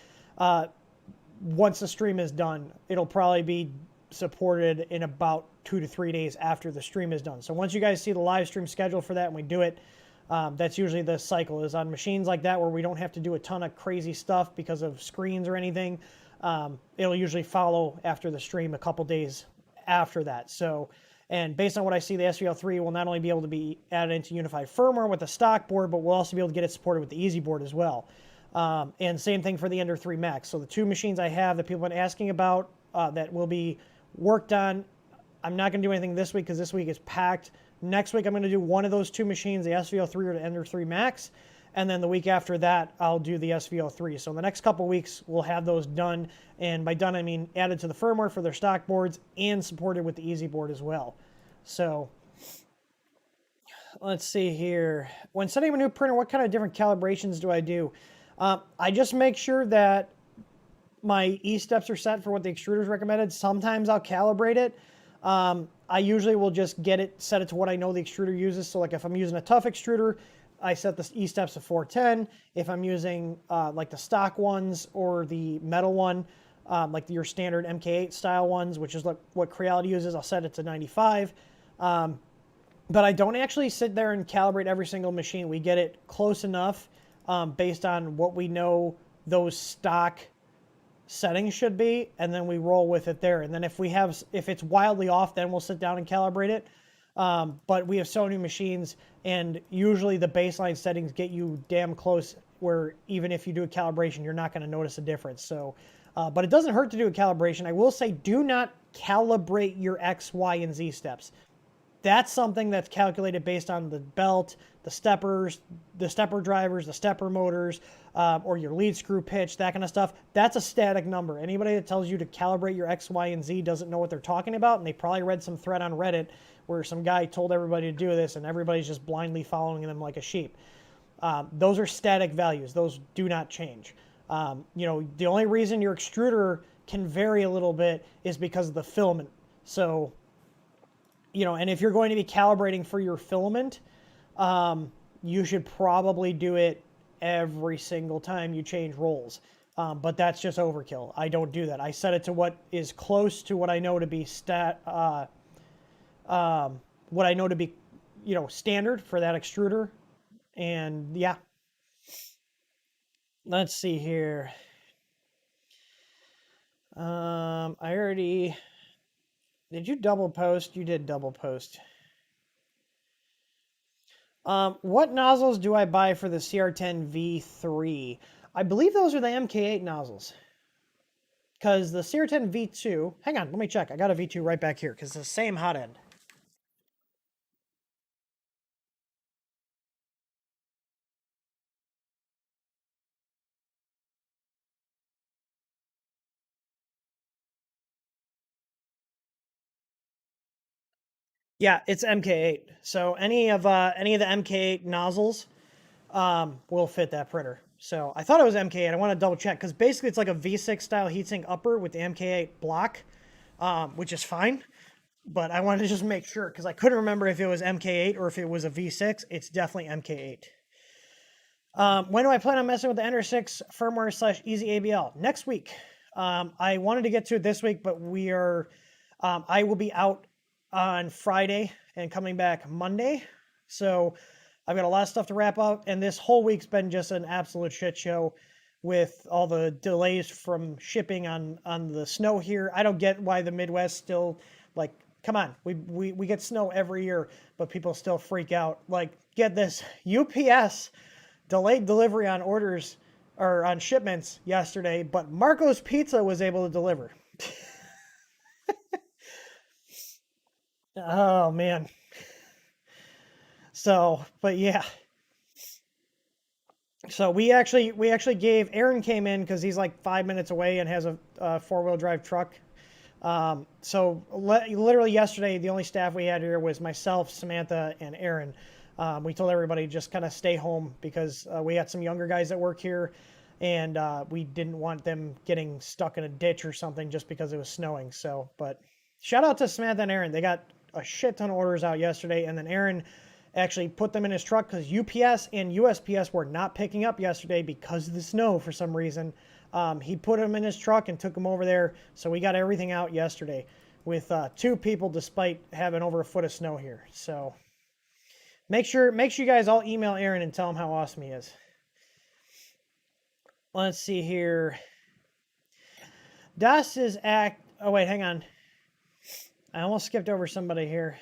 once the stream is done, it'll probably be supported in about 2 to 3 days after the stream is done. So once you guys see the live stream schedule for that and we do it, that's usually the cycle, is on machines like that where we don't have to do a ton of crazy stuff because of screens or anything. It'll usually follow after the stream a couple days after that. So, and based on what I see, the SVL3 will not only be able to be added into unified firmware with the stock board, but we'll also be able to get it supported with the easy board as well. And same thing for the Ender 3 Max. So the two machines I have that people have been asking about that will be worked on, I'm not going to do anything this week because this week is packed. Next week I'm going to do one of those two machines, the SVO3 or the Ender 3 Max. And then the week after that, I'll do the SVO3. So in the next couple weeks, we'll have those done. And by done, I mean added to the firmware for their stock boards and supported with the easy board as well. So let's see here. When setting up a new printer, what kind of different calibrations do I do? I just make sure that my E-steps are set for what the extruder's recommended. Sometimes I'll calibrate it. I usually will just set it to what I know the extruder uses. So like if I'm using a tough extruder, I set the E-steps to 410. If I'm using like the stock ones or the metal one, like your standard MK8 style ones, which is what Creality uses, I'll set it to 95. But I don't actually sit there and calibrate every single machine. We get it close enough based on what we know those stock settings should be, and then we roll with it there. And then if it's wildly off, then we'll sit down and calibrate it. But we have so many machines, and usually the baseline settings get you damn close where even if you do a calibration, you're not going to notice a difference. So, but it doesn't hurt to do a calibration. I will say, do not calibrate your X, Y, and Z steps. That's something that's calculated based on the belt, the steppers, the stepper drivers, the stepper motors, or your lead screw pitch, that kind of stuff. That's a static number. Anybody that tells you to calibrate your X, Y, and Z doesn't know what they're talking about, and they probably read some thread on Reddit where some guy told everybody to do this, and everybody's just blindly following them like a sheep. Those are static values. Those do not change. The only reason your extruder can vary a little bit is because of the filament. So, and if you're going to be calibrating for your filament, you should probably do it every single time you change rolls. But that's just overkill. I don't do that. I set it to what is close to what I know to be standard for that extruder. And yeah. Let's see here. Did you double post? You did double post. What nozzles do I buy for the CR10 V3? I believe those are the MK8 nozzles. Because the CR10 V2... Hang on, let me check. I got a V2 right back here because it's the same hot end. Yeah, it's MK8. So any of the MK8 nozzles will fit that printer. So I thought it was MK8. I want to double check because basically it's like a V6 style heatsink upper with the MK8 block, which is fine. But I wanted to just make sure because I couldn't remember if it was MK8 or if it was a V6. It's definitely MK8. When do I plan on messing with the Ender 6 firmware / easy ABL? Next week. I wanted to get to it this week, but we are. I will be out on Friday and coming back Monday. So I've got a lot of stuff to wrap up, and this whole week's been just an absolute shit show with all the delays from shipping on the snow here. I don't get why the Midwest still, like, come on, we get snow every year, but people still freak out. Like, get this, UPS delayed delivery on orders or on shipments yesterday, but Marco's Pizza was able to deliver. Oh man. So, but yeah. So we actually gave Aaron came in because he's like 5 minutes away and has a 4-wheel drive truck. So literally yesterday, the only staff we had here was myself, Samantha, and Aaron. We told everybody just kind of stay home because we had some younger guys that work here, and we didn't want them getting stuck in a ditch or something just because it was snowing. So, but shout out to Samantha and Aaron. They got a shit ton of orders out yesterday, and then Aaron actually put them in his truck because UPS and USPS were not picking up yesterday because of the snow for some reason. He put them in his truck and took them over there, so we got everything out yesterday with 2 people despite having over a foot of snow here. So make sure you guys all email Aaron and tell him how awesome he is. Let's see here. Das is oh wait, hang on. I almost skipped over somebody here.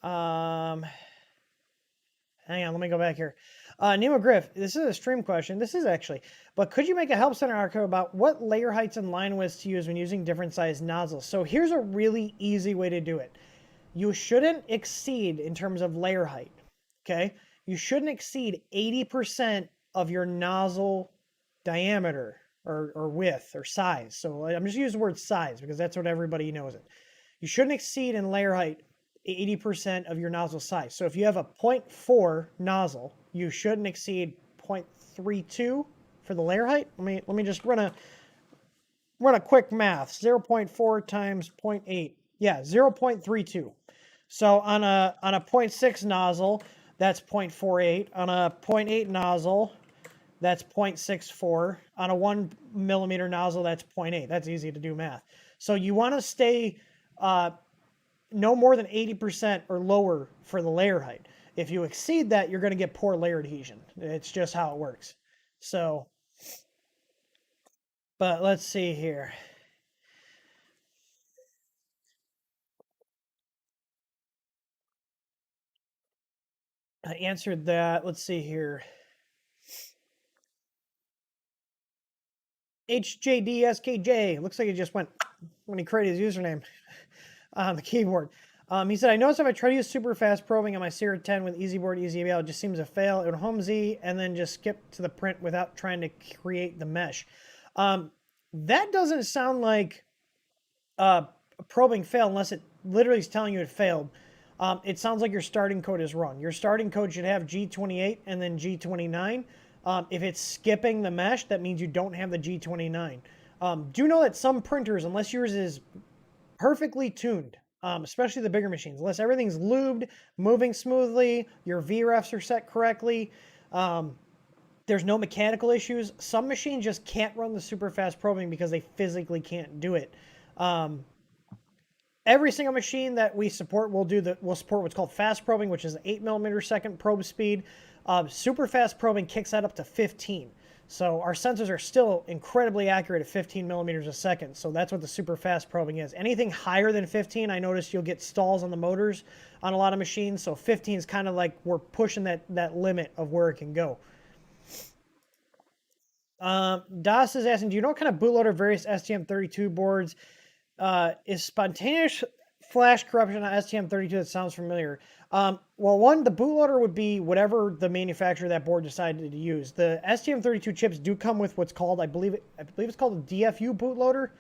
Hang on, let me go back here. Nemo Griff, this is a stream question. This is actually, but could you make a help center article about what layer heights and line widths to use when using different size nozzles? So here's a really easy way to do it. You shouldn't exceed in terms of layer height. Okay, you shouldn't exceed 80% of your nozzle diameter or width or size. So I'm just using the word size because that's what everybody knows it. You shouldn't exceed in layer height 80% of your nozzle size. So if you have a 0.4 nozzle, you shouldn't exceed 0.32 for the layer height. Let me just run a quick math. 0.4 times 0.8. Yeah, 0.32. So on a 0.6 nozzle, that's 0.48. On a 0.8 nozzle, that's 0.64. On a 1 millimeter nozzle, that's 0.8. That's easy to do math. So you want to stay no more than 80% or lower for the layer height. If you exceed that, you're going to get poor layer adhesion. It's just how it works. So, but let's see here. I answered that. Let's see here. HJDSKJ. Looks like it just went when he created his username on the keyboard. He said, I noticed if I try to use super fast probing on my Sierra 10 with EasyBoard, EasyABL, it just seems to fail. It would home Z and then just skip to the print without trying to create the mesh. That doesn't sound like probing failed unless it literally is telling you it failed. It sounds like your starting code is wrong. Your starting code should have G28 and then G29. If it's skipping the mesh, that means you don't have the G29. Do know that some printers, unless yours is perfectly tuned, especially the bigger machines, unless everything's lubed, moving smoothly, your VREFs are set correctly, there's no mechanical issues. Some machines just can't run the super fast probing because they physically can't do it. Every single machine that we support will support what's called fast probing, which is 8 millimeter second probe speed. Super fast probing kicks that up to 15. So our sensors are still incredibly accurate at 15 millimeters a second. So that's what the super fast probing is. Anything higher than 15, I noticed you'll get stalls on the motors on a lot of machines. So 15 is kind of like we're pushing that limit of where it can go. Das is asking, do you know what kind of bootloader various STM32 boards is spontaneous flash corruption on STM32 that sounds familiar? Well, one, the bootloader would be whatever the manufacturer of that board decided to use. The STM32 chips do come with what's called, I believe it's called a DFU bootloader.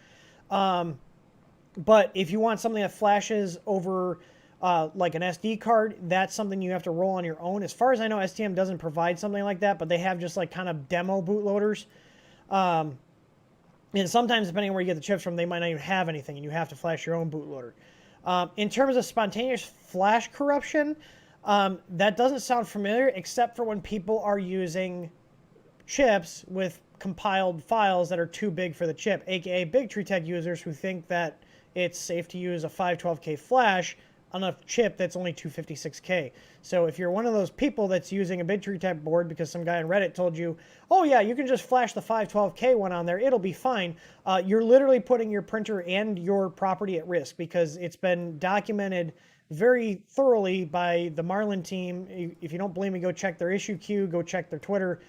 But if you want something that flashes over like an SD card, that's something you have to roll on your own. As far as I know, STM doesn't provide something like that, but they have just like kind of demo bootloaders. And sometimes, depending on where you get the chips from, they might not even have anything, and you have to flash your own bootloader. In terms of spontaneous flash corruption, that doesn't sound familiar, except for when people are using chips with compiled files that are too big for the chip, aka Big Tree Tech users who think that it's safe to use a 512K flash on a chip that's only 256K. So if you're one of those people that's using a Big Tree Tech board because some guy on Reddit told you, oh yeah, you can just flash the 512K one on there, it'll be fine, you're literally putting your printer and your property at risk, because it's been documented very thoroughly by the Marlin team. If you don't believe me, go check their issue queue, go check their Twitter.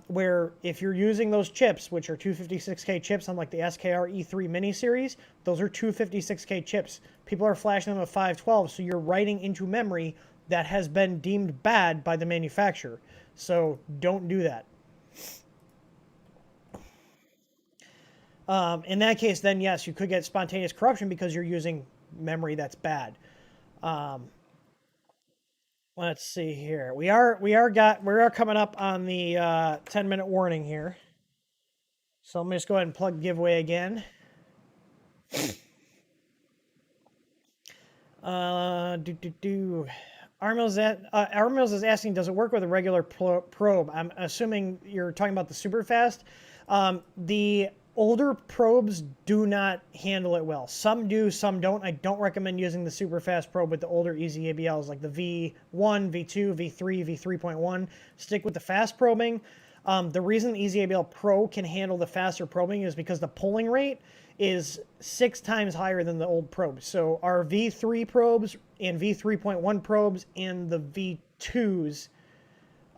Where if you're using those chips, which are 256K chips on like the SKR E3 mini series, those are 256K chips. People are flashing them at 512, so you're writing into memory that has been deemed bad by the manufacturer. So don't do that. In that case, then yes, you could get spontaneous corruption because you're using memory that's bad. Let's see here. We are coming up on the 10-minute warning here. So I'm just go ahead and plug giveaway again. Armills is asking, does it work with a regular probe? I'm assuming you're talking about the super fast. The older probes do not handle it well. Some do, some don't. I don't recommend using the super fast probe with the older easy ABLs like the V1, V2, V3, V3.1. Stick with the fast probing. The reason the Easy ABL Pro can handle the faster probing is because the pulling rate is 6 times higher than the old probes. So our V3 probes and V3.1 probes and the V2s,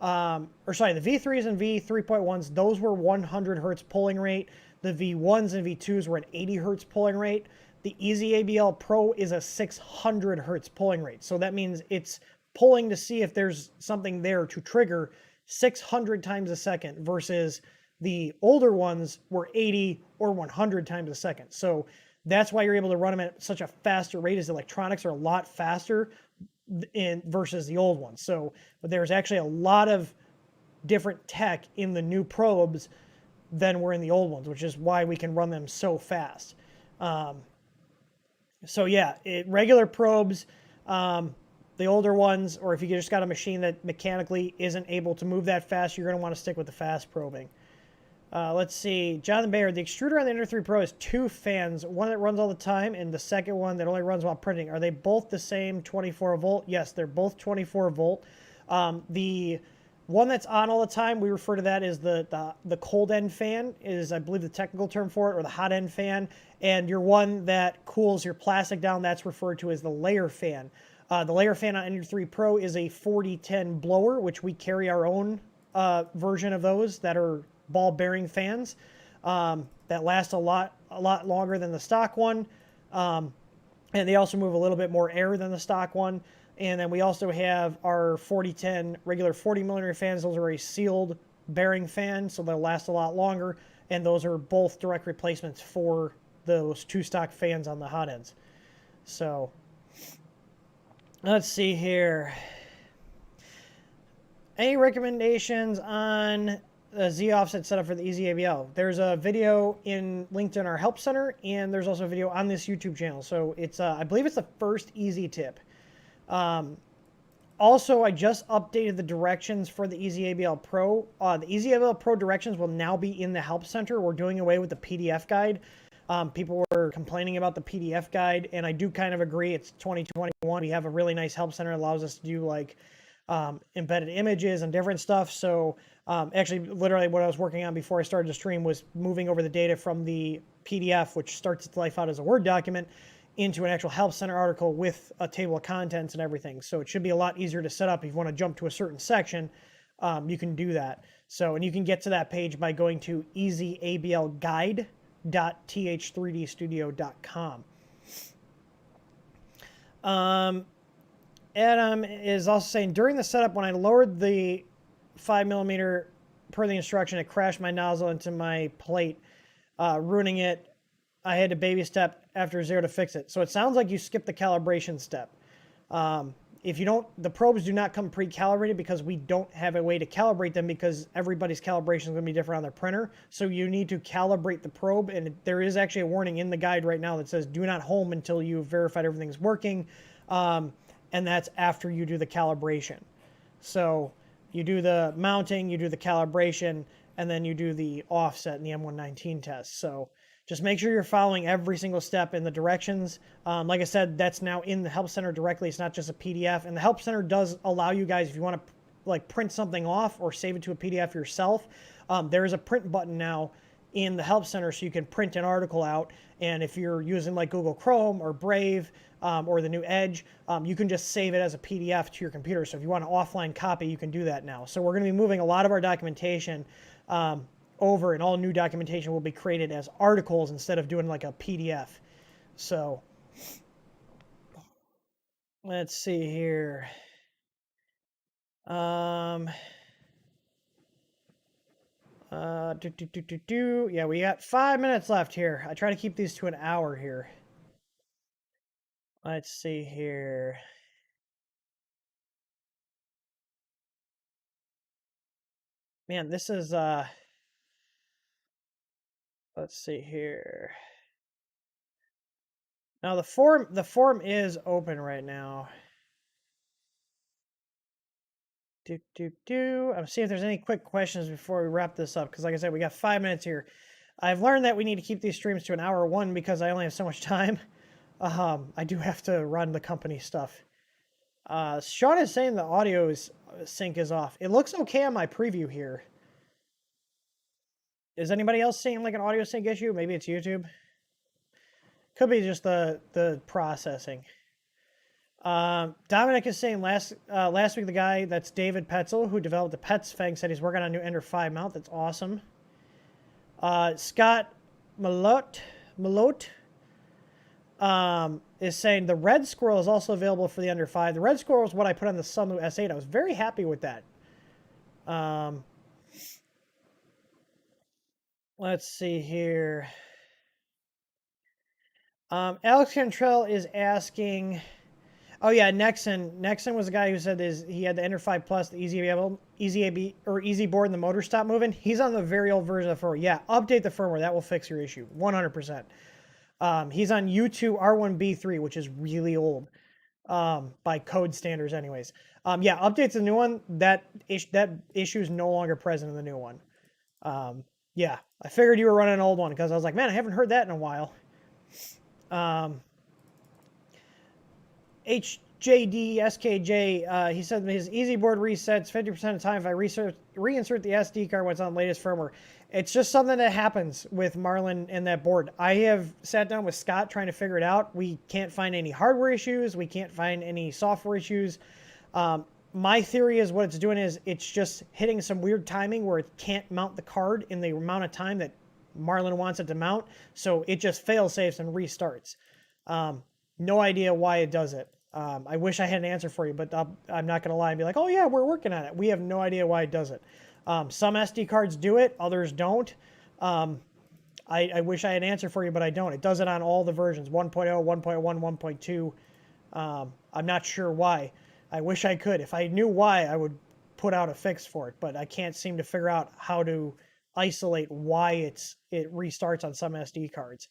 the V3s and V3.1s, those were 100 hertz pulling rate. The V1s and V2s were an 80 hertz pulling rate. The Easy ABL Pro is a 600 hertz pulling rate. So that means it's pulling to see if there's something there to trigger 600 times a second versus the older ones were 80 or 100 times a second. So that's why you're able to run them at such a faster rate, as the electronics are a lot faster versus the old ones. So, but there's actually a lot of different tech in the new probes than were in the old ones, which is why we can run them so fast. So yeah, regular probes, the older ones, or if you just got a machine that mechanically isn't able to move that fast, you're going to want to stick with the fast probing. Let's see. Jonathan Bayer, the extruder on the Ender 3 Pro has 2 fans, one that runs all the time and the second one that only runs while printing. Are they both the same 24 volt? Yes, they're both 24 volt. The one that's on all the time, we refer to that as the cold end fan, is I believe the technical term for it, or the hot end fan. And your one that cools your plastic down, that's referred to as the layer fan. The layer fan on Ender 3 Pro is a 4010 blower, which we carry our own version of those that are ball bearing fans that last a lot longer than the stock one. And they also move a little bit more air than the stock one. And then we also have our 4010 regular 40 millimeter fans. Those are a sealed bearing fan, so they'll last a lot longer. And those are both direct replacements for those 2 stock fans on the hot ends. So let's see here. Any recommendations on a Z offset setup for the Easy ABL? There's a video linked in our help center, and there's also a video on this YouTube channel. So it's I believe it's the first easy tip. Also, I just updated the directions for the Easy ABL Pro. The Easy ABL Pro directions will now be in the help center. We're doing away with the PDF guide. People were complaining about the PDF guide, and I do kind of agree. It's 2021. We have a really nice help center that allows us to do like embedded images and different stuff. So actually, literally what I was working on before I started the stream was moving over the data from the PDF, which starts its life out as a Word document, into an actual help center article with a table of contents and everything. So it should be a lot easier to set up. If you want to jump to a certain section, you can do that. So, and you can get to that page by going to easyablguide.th3dstudio.com. Adam is also saying, during the setup, when I lowered the 5mm per the instruction, it crashed my nozzle into my plate, ruining it. I had to baby step after 0 to fix it. So it sounds like you skipped the calibration step. If you don't, the probes do not come pre-calibrated because we don't have a way to calibrate them because everybody's calibration is going to be different on their printer. So you need to calibrate the probe, and there is actually a warning in the guide right now that says do not home until you've verified everything's working, and that's after you do the calibration. So you do the mounting, you do the calibration, and then you do the offset in the M119 test. So just make sure you're following every single step in the directions. Like I said, that's now in the Help Center directly. It's not just a PDF. And the Help Center does allow you guys, if you want to like print something off or save it to a PDF yourself, there is a print button now in the Help Center so you can print an article out. And if you're using like Google Chrome or Brave or the new Edge, you can just save it as a PDF to your computer. So if you want an offline copy, you can do that now. So we're going to be moving a lot of our documentation over, and all new documentation will be created as articles instead of doing like a PDF. So let's see here. Yeah, we got 5 minutes left here. I try to keep these to an hour here. Let's see here. Man, this is let's see here. Now the forum is open right now. I'm seeing if there's any quick questions before we wrap this up, because like I said, we got 5 minutes here. I've learned that we need to keep these streams to an hour, one, because I only have so much time. I do have to run the company stuff. Sean is saying the audio sync is off. It looks okay on my preview here. Is anybody else seeing like an audio sync issue? Maybe it's YouTube. Could be just the processing. Dominic is saying last week the guy, that's David Petzel, who developed the Pets Fang, said he's working on a new Ender 5 mount. That's awesome. Scott Malot is saying the Red Squirrel is also available for the Ender 5. The Red Squirrel is what I put on the Sunlu S8. I was very happy with that. Let's see here. Alex Cantrell is asking... Oh yeah, Nexon was the guy who said he had the Ender 5 Plus, the Easy board, and the motor stopped moving. He's on the very old version of the firmware. Yeah, update the firmware. That will fix your issue, 100%. He's on U2 R1B3, which is really old by code standards, anyways. Yeah, updates the new one. That issue is no longer present in the new one. Yeah, I figured you were running an old one because I was like, man, I haven't heard that in a while. HJDSKJ, he said his Easy board resets 50% of the time if I reinsert the SD card when it's on the latest firmware. It's just something that happens with Marlin and that board. I have sat down with Scott trying to figure it out. We can't find any hardware issues. We can't find any software issues. My theory is what it's doing is it's just hitting some weird timing where it can't mount the card in the amount of time that Marlin wants it to mount. So it just fail safes and restarts. No idea why it does it. I wish I had an answer for you, but I'm not going to lie and be like, oh yeah, we're working on it. We have no idea why it does it. Some SD cards do it, others don't. I wish I had an answer for you, but I don't. It does it on all the versions, 1.0, 1.1, 1.2. I'm not sure why. I wish I could. If I knew why, I would put out a fix for it, but I can't seem to figure out how to isolate why it restarts on some SD cards.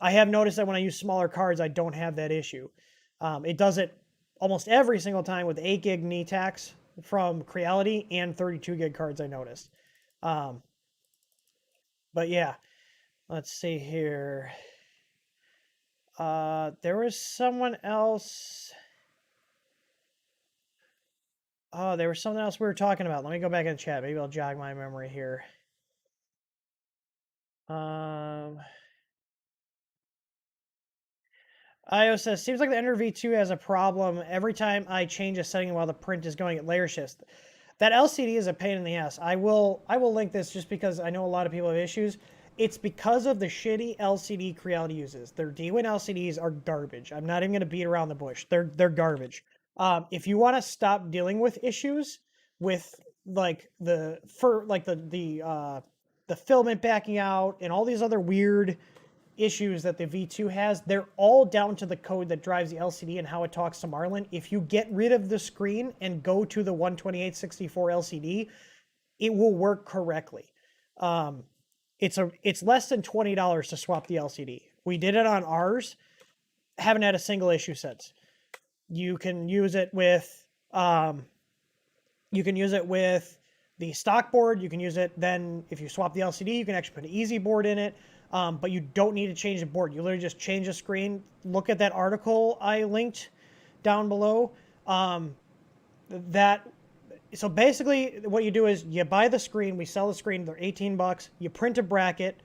I have noticed that when I use smaller cards, I don't have that issue. It does it almost every single time with 8 gig NETACs from Creality and 32 gig cards, I noticed. But yeah, let's see here. There was someone else. Oh, there was something else we were talking about. Let me go back in the chat. Maybe I'll jog my memory here. IO says, seems like the Ender V2 has a problem. Every time I change a setting while the print is going, it layer shifts. That LCD is a pain in the ass. I will link this just because I know a lot of people have issues. It's because of the shitty LCD Creality uses. Their D-Win LCDs are garbage. I'm not even going to beat around the bush. They're garbage. If you want to stop dealing with issues with like the the filament backing out and all these other weird issues that the V2 has, they're all down to the code that drives the LCD and how it talks to Marlin. If you get rid of the screen and go to the 12864 LCD, it will work correctly. It's less than $20 to swap the LCD. We did it on ours. Haven't had a single issue since. You can use it with the stock board. You can use it then if you swap the LCD, you can actually put an easy board in it. But you don't need to change the board. You literally just change the screen. Look at that article I linked down below. So basically what you do is you buy the screen. We sell the screen. They're $18. You print a bracket.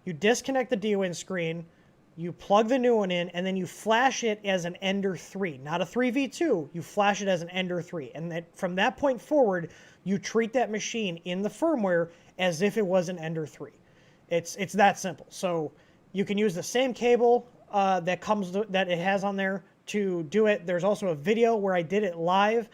You disconnect the D-Win screen. You plug the new one in, and then you flash it as an Ender 3. Not a 3V2. You flash it as an Ender 3. And from that point forward, you treat that machine in the firmware as if it was an Ender 3. It's that simple. So you can use the same cable that it has on there to do it. There's also a video where I did it live.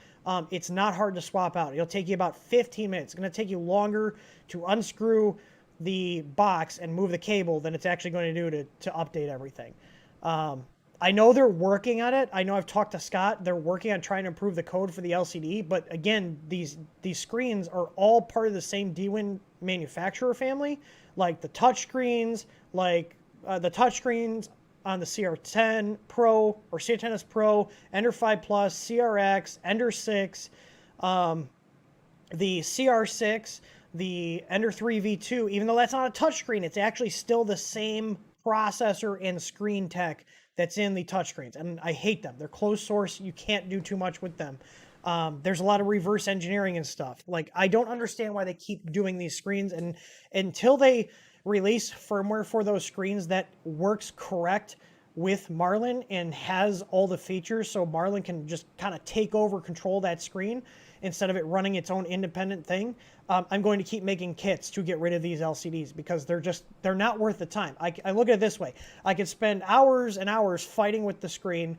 It's not hard to swap out. It'll take you about 15 minutes. It's going to take you longer to unscrew the box and move the cable than it's actually going to do to update everything. I know they're working on it. I know I've talked to Scott. They're working on trying to improve the code for the LCD. But again, these screens are all part of the same D-Win manufacturer family. Like the touchscreens, the touchscreens on the CR10 Pro or CR10S Pro, Ender 5 Plus, CRX, Ender 6, the CR6, the Ender 3 V2, even though that's not a touchscreen, it's actually still the same processor and screen tech that's in the touchscreens. And I hate them. They're closed source. You can't do too much with them. There's a lot of reverse engineering and stuff. Like, I don't understand why they keep doing these screens. And until they release firmware for those screens that works correct with Marlin and has all the features so Marlin can just kind of take over, control that screen instead of it running its own independent thing, I'm going to keep making kits to get rid of these LCDs because they're not worth the time. I look at it this way. I could spend hours and hours fighting with the screen,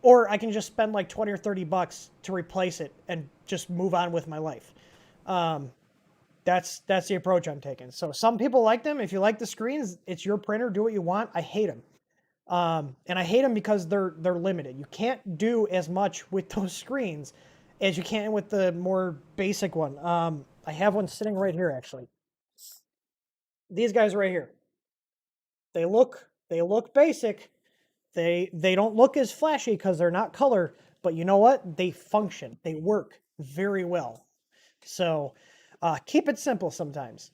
or I can just spend like 20 or 30 bucks to replace it and just move on with my life. That's the approach I'm taking. So some people like them. If you like the screens, it's your printer. Do what you want. I hate them. And I hate them because they're limited. You can't do as much with those screens as you can with the more basic one. I have one sitting right here, actually. These guys right here. They look basic. They don't look as flashy because they're not color, but you know what? They function. They work very well. So keep it simple sometimes.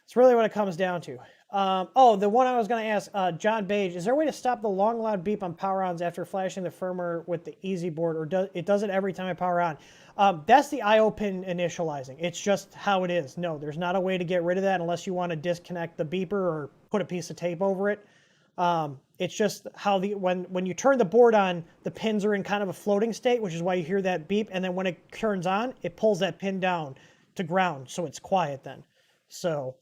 It's really what it comes down to. The one I was going to ask, John Bage, is there a way to stop the long loud beep on power-ons after flashing the firmware with the easy board, or does it every time I power on? That's the I/O pin initializing. It's just how it is. No, there's not a way to get rid of that unless you want to disconnect the beeper or put a piece of tape over it. It's just how when you turn the board on, the pins are in kind of a floating state, which is why you hear that beep, and then when it turns on, it pulls that pin down to ground, so it's quiet then. So...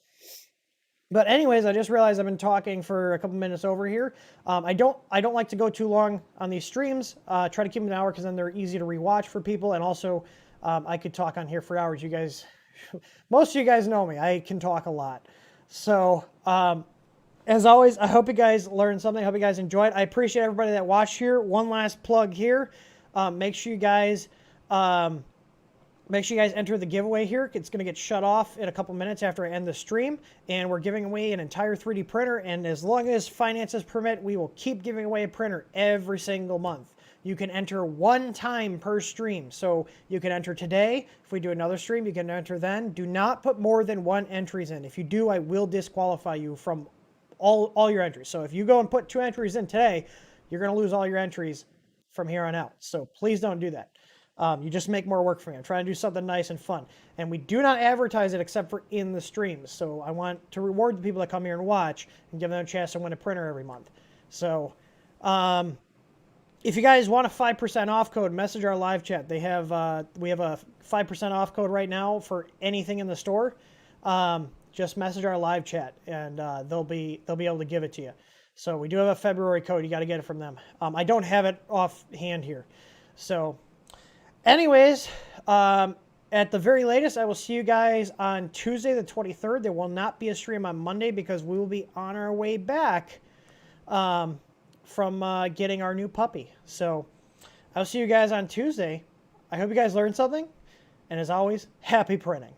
But anyways, I just realized I've been talking for a couple minutes over here. I don't like to go too long on these streams. Try to keep them an hour because then they're easy to rewatch for people. And also, I could talk on here for hours. You guys, most of you guys know me. I can talk a lot. So, as always, I hope you guys learned something. I hope you guys enjoyed. I appreciate everybody that watched here. One last plug here. Make sure you guys enter the giveaway here. It's going to get shut off in a couple minutes after I end the stream. And we're giving away an entire 3D printer. And as long as finances permit, we will keep giving away a printer every single month. You can enter one time per stream. So you can enter today. If we do another stream, you can enter then. Do not put more than 1 entries in. If you do, I will disqualify you from all your entries. So if you go and put 2 entries in today, you're going to lose all your entries from here on out. So please don't do that. You just make more work for me. I'm trying to do something nice and fun. And we do not advertise it except for in the streams. So I want to reward the people that come here and watch and give them a chance to win a printer every month. So if you guys want a 5% off code, message our live chat. We have a 5% off code right now for anything in the store. Just message our live chat and they'll be able to give it to you. So we do have a February code. You got to get it from them. I don't have it offhand here. So... Anyways, at the very latest, I will see you guys on Tuesday the 23rd. There will not be a stream on Monday because we will be on our way back from getting our new puppy. So I'll see you guys on Tuesday. I hope you guys learned something. And as always, happy printing.